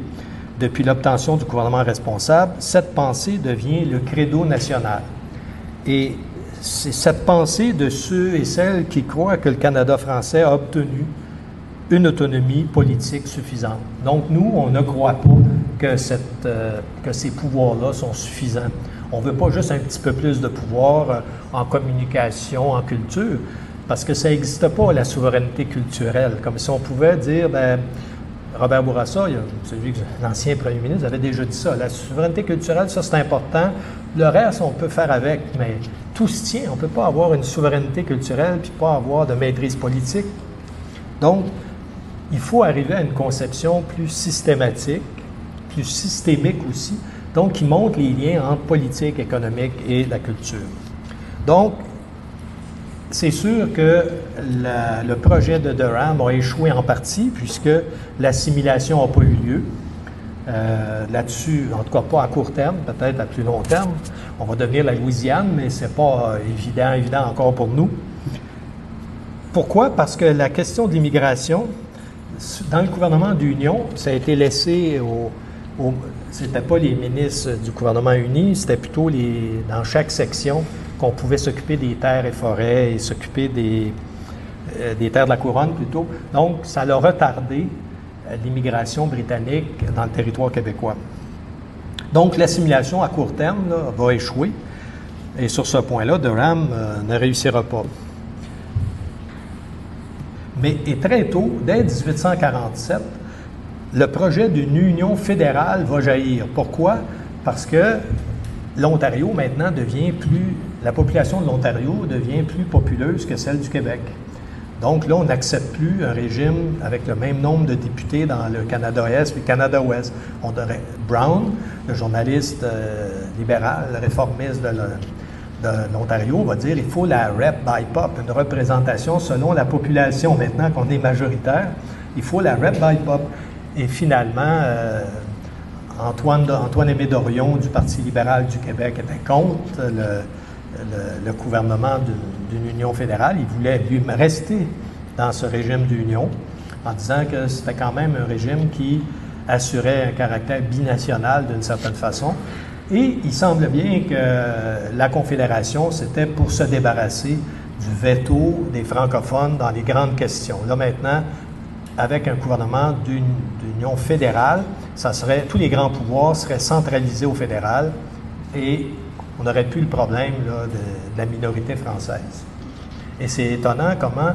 depuis l'obtention du gouvernement responsable, cette pensée devient le credo national. Et c'est cette pensée de ceux et celles qui croient que le Canada français a obtenu une autonomie politique suffisante. Donc, nous, on ne croit pas que ces pouvoirs-là sont suffisants. On ne veut pas juste un petit peu plus de pouvoir en communication, en culture, parce que ça n'existe pas, la souveraineté culturelle. Comme si on pouvait dire, bien, Robert Bourassa, l'ancien premier ministre, avait déjà dit ça. La souveraineté culturelle, ça, c'est important. Le reste, on peut faire avec, mais tout se tient. On ne peut pas avoir une souveraineté culturelle puis pas avoir de maîtrise politique. Donc, il faut arriver à une conception plus systématique, plus systémique aussi, donc qui montre les liens entre politique, économique et la culture. Donc, c'est sûr que le projet de Durham a échoué en partie puisque l'assimilation n'a pas eu lieu. Là-dessus, en tout cas pas à court terme, peut-être à plus long terme. On va devenir la Louisiane, mais ce n'est pas évident encore pour nous. Pourquoi? Parce que la question de l'immigration, dans le gouvernement d'union, ça a été laissé c'était pas les ministres du gouvernement uni, c'était plutôt dans chaque section qu'on pouvait s'occuper des terres et forêts et s'occuper des terres de la couronne plutôt. Donc, ça a retardé l'immigration britannique dans le territoire québécois. Donc, l'assimilation à court terme là, va échouer. Et sur ce point-là, Durham ne réussira pas. Mais très tôt, dès 1847, le projet d'une union fédérale va jaillir. Pourquoi? Parce que l'Ontario, maintenant, la population de l'Ontario devient plus populeuse que celle du Québec. Donc là, on n'accepte plus un régime avec le même nombre de députés dans le Canada-Est et le Canada-Ouest. Brown, le journaliste libéral, le réformiste de l'Ontario, va dire qu'il faut la rep by pop, une représentation selon la population. Maintenant qu'on est majoritaire, il faut la rep by pop. Et finalement, Antoine-Aimé Dorion du Parti libéral du Québec était contre le gouvernement d'une union fédérale. Il voulait lui rester dans ce régime d'union en disant que c'était quand même un régime qui assurait un caractère binational d'une certaine façon. Et il semble bien que la Confédération, c'était pour se débarrasser du veto des francophones dans les grandes questions. Là maintenant, avec un gouvernement d'union fédérale, tous les grands pouvoirs seraient centralisés au fédéral et on n'aurait plus le problème là, de la minorité française. Et c'est étonnant comment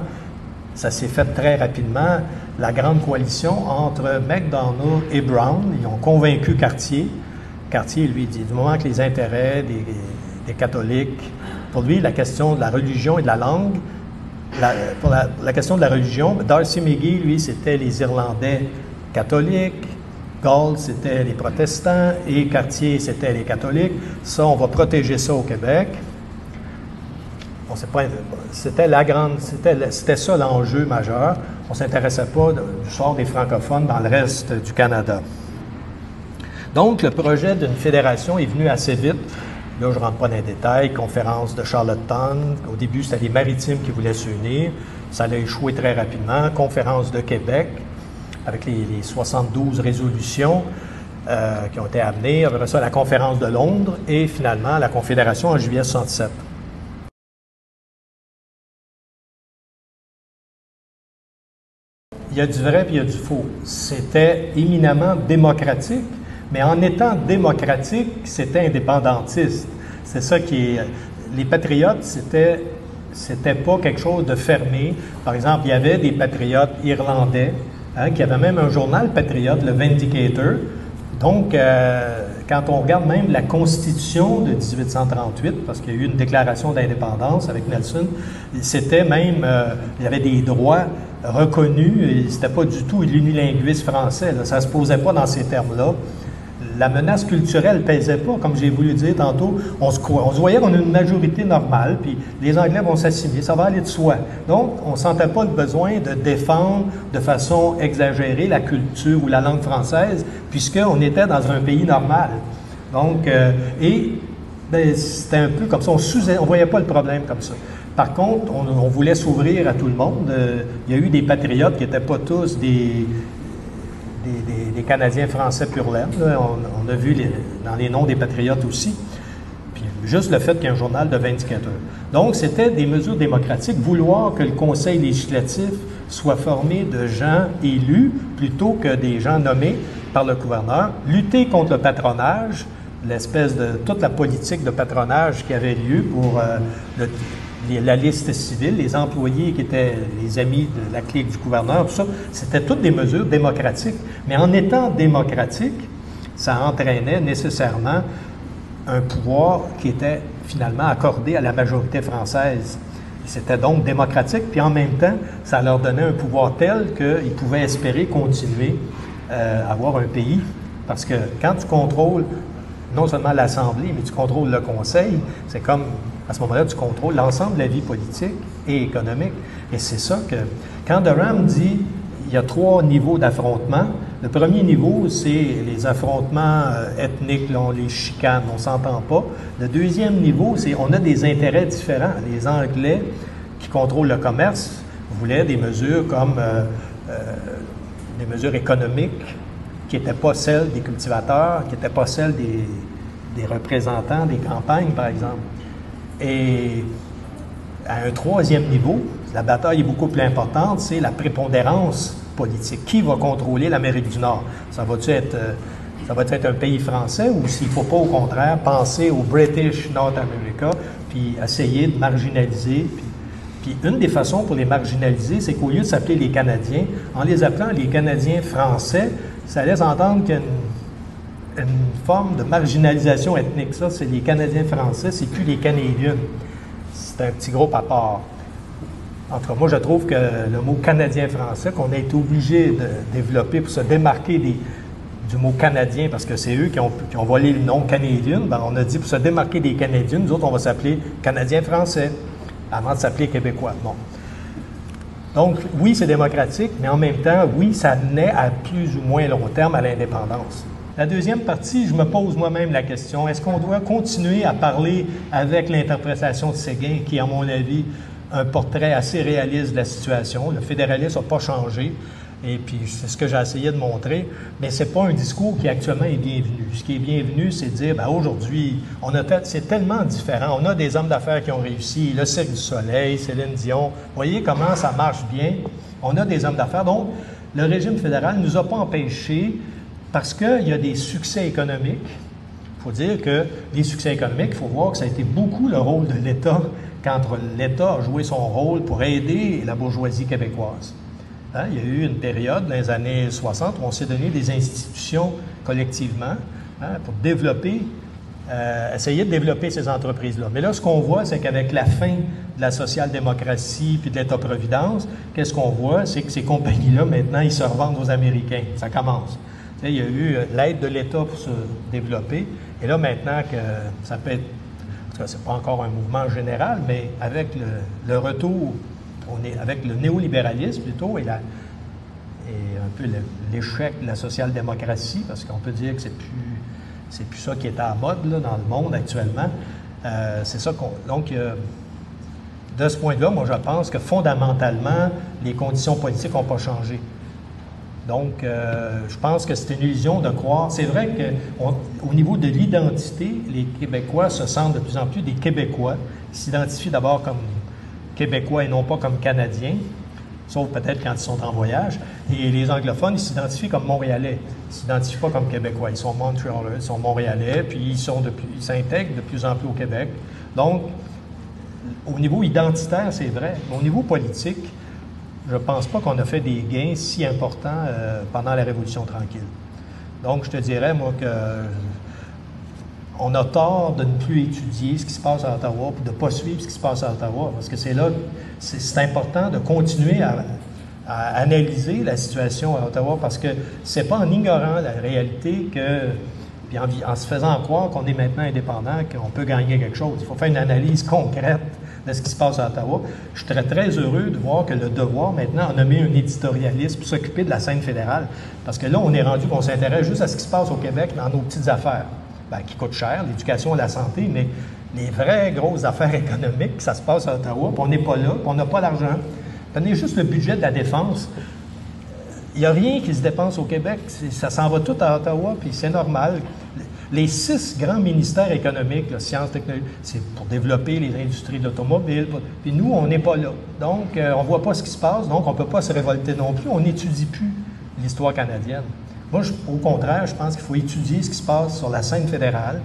ça s'est fait très rapidement. La grande coalition entre MacDonald et Brown, ils ont convaincu Cartier. Cartier, lui, dit, du moment que les intérêts des catholiques, pour lui, la question de la religion et de la langue, pour la question de la religion, D'Arcy McGee, lui, c'était les Irlandais catholiques, Gall, c'était les protestants, et Cartier, c'était les catholiques. Ça, on va protéger ça au Québec. C'était ça l'enjeu majeur. On ne s'intéressait pas du sort des francophones dans le reste du Canada. Donc, le projet d'une fédération est venu assez vite. Là, je ne rentre pas dans les détails. Conférence de Charlottetown. Au début, c'était les maritimes qui voulaient s'unir. Ça a échoué très rapidement. Conférence de Québec, avec les 72 résolutions qui ont été amenées. Après ça, la conférence de Londres et finalement la Confédération en juillet 1967. Il y a du vrai et il y a du faux. C'était éminemment démocratique, mais en étant démocratique, c'était indépendantiste. C'est ça qui est... Les patriotes, c'était pas quelque chose de fermé. Par exemple, il y avait des patriotes irlandais, qui avaient même un journal patriote, le Vindicator. Donc, quand on regarde même la Constitution de 1838, parce qu'il y a eu une déclaration d'indépendance avec Nelson, c'était même... il y avait des droits reconnus, et c'était pas du tout l'unilinguisme français. Là. Ça se posait pas dans ces termes-là. La menace culturelle ne pesait pas, comme j'ai voulu dire tantôt. On se voyait qu'on a une majorité normale, puis les Anglais vont s'assimiler, ça va aller de soi. Donc, on ne sentait pas le besoin de défendre de façon exagérée la culture ou la langue française, puisqu'on était dans un pays normal. Donc, c'était un peu comme ça, on ne voyait pas le problème comme ça. Par contre, on voulait s'ouvrir à tout le monde. Il y a eu des patriotes qui n'étaient pas tous des Canadiens français pur laine. On a vu dans les noms des patriotes aussi. Puis juste le fait qu'il y ait un journal de Vindicateur. Donc, c'était des mesures démocratiques. Vouloir que le conseil législatif soit formé de gens élus plutôt que des gens nommés par le gouverneur. Lutter contre le patronage, l'espèce de toute la politique de patronage qui avait lieu pour la liste civile, les employés qui étaient les amis de la clique du gouverneur, tout ça, c'était toutes des mesures démocratiques. Mais en étant démocratique, ça entraînait nécessairement un pouvoir qui était finalement accordé à la majorité française. C'était donc démocratique, puis en même temps, ça leur donnait un pouvoir tel qu'ils pouvaient espérer continuer à avoir un pays. Parce que quand tu contrôles non seulement l'Assemblée, mais tu contrôles le Conseil, c'est comme, à ce moment-là, tu contrôles l'ensemble de la vie politique et économique. Et c'est ça que, quand Durham dit il y a 3 niveaux d'affrontement, le premier niveau, c'est les affrontements ethniques, là, on les chicane, on ne s'entend pas. Le deuxième niveau, c'est on a des intérêts différents. Les Anglais, qui contrôlent le commerce, voulaient des mesures comme des mesures économiques, qui n'étaient pas celles des cultivateurs, qui n'étaient pas celles des représentants des campagnes, par exemple. Et à un troisième niveau, la bataille est beaucoup plus importante, c'est la prépondérance politique. Qui va contrôler l'Amérique du Nord? Ça va-tu être un pays français ou s'il ne faut pas, au contraire, penser au British North America, puis essayer de marginaliser. Puis une des façons pour les marginaliser, c'est qu'au lieu de s'appeler les Canadiens, en les appelant les Canadiens français, ça laisse entendre qu'il y a une forme de marginalisation ethnique. Ça, c'est les Canadiens français, c'est plus les Canadiens. C'est un petit groupe à part. En tout cas, moi, je trouve que le mot Canadien-français, qu'on a été obligé de développer pour se démarquer du mot Canadien, parce que c'est eux qui ont volé le nom Canadien, ben, on a dit pour se démarquer des Canadiens, nous autres, on va s'appeler Canadiens-français, avant de s'appeler Québécois. Bon. Donc, oui, c'est démocratique, mais en même temps, oui, ça menait à plus ou moins long terme à l'indépendance. La deuxième partie, je me pose moi-même la question, est-ce qu'on doit continuer à parler avec l'interprétation de Séguin, qui, à mon avis, un portrait assez réaliste de la situation. Le fédéralisme n'a pas changé, et puis c'est ce que j'ai essayé de montrer, mais ce n'est pas un discours qui actuellement est bienvenu. Ce qui est bienvenu, c'est de dire, bien, aujourd'hui, c'est tellement différent. On a des hommes d'affaires qui ont réussi, le Cirque du Soleil, Céline Dion. Vous voyez comment ça marche bien. On a des hommes d'affaires. Donc, le régime fédéral ne nous a pas empêchés, parce qu'il y a des succès économiques. Il faut dire que les succès économiques, il faut voir que ça a été beaucoup le rôle de l'État quand l'État a joué son rôle pour aider la bourgeoisie québécoise. Hein? Il y a eu une période, dans les années 60, où on s'est donné des institutions collectivement pour développer, essayer de développer ces entreprises-là. Mais là, ce qu'on voit, c'est qu'avec la fin de la social-démocratie puis de l'État-providence, qu'est-ce qu'on voit? C'est que ces compagnies-là, maintenant, ils se revendent aux Américains. Ça commence. Tu sais, il y a eu l'aide de l'État pour se développer. Et là, maintenant que ça peut être... C'est pas encore un mouvement général, mais avec le retour, avec le néolibéralisme plutôt, et un peu l'échec de la social-démocratie, parce qu'on peut dire que c'est plus c'est plus ça qui est à la mode là, dans le monde actuellement. C'est ça qu'on... Donc, de ce point de vue, moi, je pense que fondamentalement, les conditions politiques n'ont pas changé. Donc, je pense que c'est une illusion de croire. C'est vrai qu'au niveau de l'identité, les Québécois se sentent de plus en plus des Québécois. Ils s'identifient d'abord comme Québécois et non pas comme Canadiens, sauf peut-être quand ils sont en voyage. Et les anglophones, ils s'identifient comme Montréalais. Ils ne s'identifient pas comme Québécois. Ils sont Montréalais, ils sont Montréalais, puis ils s'intègrent de plus en plus au Québec. Donc, au niveau identitaire, c'est vrai. Mais au niveau politique, je ne pense pas qu'on a fait des gains si importants pendant la Révolution tranquille. Donc, je te dirais, moi, que on a tort de ne plus étudier ce qui se passe à Ottawa, puis de ne pas suivre ce qui se passe à Ottawa, parce que c'est là, c'est important de continuer à analyser la situation à Ottawa, parce que c'est pas en ignorant la réalité que, puis en se faisant croire qu'on est maintenant indépendant, qu'on peut gagner quelque chose. Il faut faire une analyse concrète de ce qui se passe à Ottawa. Je serais très heureux de voir que le Devoir, maintenant, a nommé un éditorialiste pour s'occuper de la scène fédérale. Parce que là, on est rendu qu'on s'intéresse juste à ce qui se passe au Québec dans nos petites affaires, bien, qui coûtent cher, l'éducation et la santé, mais les vraies grosses affaires économiques, ça se passe à Ottawa, puis on n'est pas là, puis on n'a pas l'argent. Prenez juste le budget de la défense. Il n'y a rien qui se dépense au Québec. Ça s'en va tout à Ottawa, puis c'est normal. Les 6 grands ministères économiques, là, sciences, technologies, c'est pour développer les industries de l'automobile. Puis nous, on n'est pas là. Donc, on ne voit pas ce qui se passe, donc on ne peut pas se révolter non plus. On n'étudie plus l'histoire canadienne. Moi, au contraire, je pense qu'il faut étudier ce qui se passe sur la scène fédérale.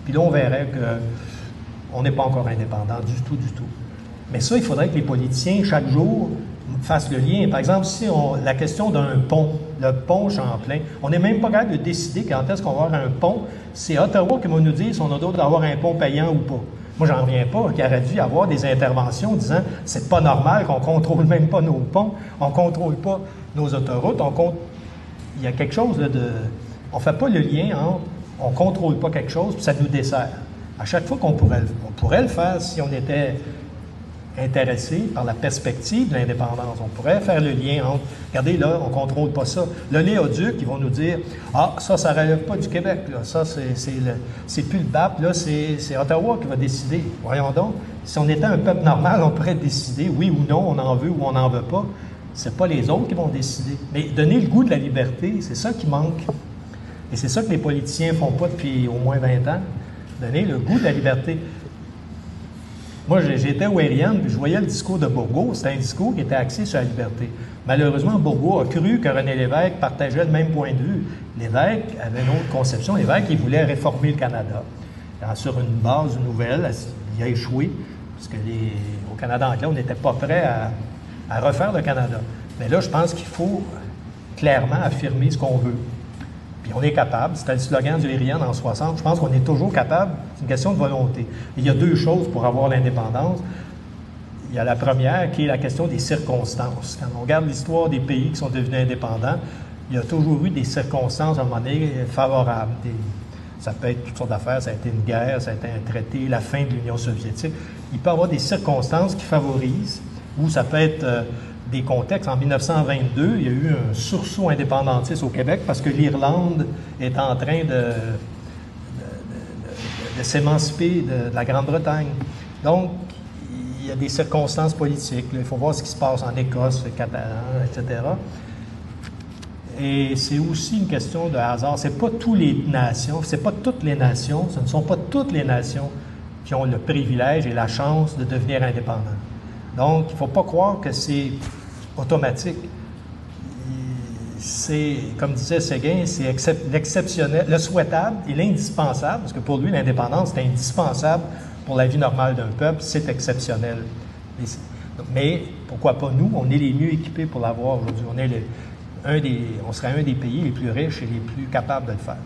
Puis là, on verrait qu'on n'est pas encore indépendant du tout, du tout. Mais ça, il faudrait que les politiciens, chaque jour, fassent le lien. Par exemple, si la question d'un pont, le pont Champlain, on n'est même pas capable de décider quand est-ce qu'on va avoir un pont. C'est Ottawa qui va nous dire si on a d'autres d'avoir un pont payant ou pas. Moi, j'en reviens pas qu'il aurait dû y avoir des interventions disant c'est pas normal qu'on contrôle même pas nos ponts, on contrôle pas nos autoroutes, il y a quelque chose là, on fait pas le lien entre on contrôle pas quelque chose puis ça nous dessert. À chaque fois on pourrait le faire si on était intéressé par la perspective de l'indépendance. On pourrait faire le lien entre, regardez là, on ne contrôle pas ça. Le Léoduc, ils vont nous dire, ah, ça ne relève pas du Québec, là. Ça, c'est plus le BAP, là, c'est Ottawa qui va décider. Voyons donc, si on était un peuple normal, on pourrait décider, oui ou non, on en veut ou on n'en veut pas. C'est pas les autres qui vont décider. Mais donner le goût de la liberté, c'est ça qui manque. Et c'est ça que les politiciens ne font pas depuis au moins 20 ans. Donner le goût de la liberté. Moi, j'étais au Ériane, puis je voyais le discours de Bourgault. C'était un discours qui était axé sur la liberté. Malheureusement, Bourgault a cru que René Lévesque partageait le même point de vue. Lévesque avait une autre conception. Lévesque, il voulait réformer le Canada. Alors, sur une base nouvelle, il a échoué, parce que au Canada anglais, on n'était pas prêt à refaire le Canada. Mais là, je pense qu'il faut clairement affirmer ce qu'on veut. Puis on est capable, c'était le slogan du Ériane en 60, je pense qu'on est toujours capable, c'est une question de volonté. Il y a 2 choses pour avoir l'indépendance. Il y a la première qui est la question des circonstances. Quand on regarde l'histoire des pays qui sont devenus indépendants, il y a toujours eu des circonstances à un moment donné favorables. Ça peut être toutes sortes d'affaires, ça a été une guerre, ça a été un traité, la fin de l'Union soviétique. Il peut y avoir des circonstances qui favorisent, ou ça peut être des contextes. En 1922, il y a eu un sursaut indépendantiste au Québec parce que l'Irlande est en train de s'émanciper de la Grande-Bretagne. Donc, il y a des circonstances politiques. Là. Il faut voir ce qui se passe en Écosse, le Catalan, etc. Et c'est aussi une question de hasard. C'est pas toutes les nations, ce ne sont pas toutes les nations qui ont le privilège et la chance de devenir indépendants. Donc, il ne faut pas croire que c'est automatique. C'est, comme disait Séguin, c'est l'exceptionnel, le souhaitable et l'indispensable, parce que pour lui, l'indépendance, c'est indispensable pour la vie normale d'un peuple, c'est exceptionnel. Mais pourquoi pas nous? On est les mieux équipés pour l'avoir aujourd'hui. On serait un des pays les plus riches et les plus capables de le faire.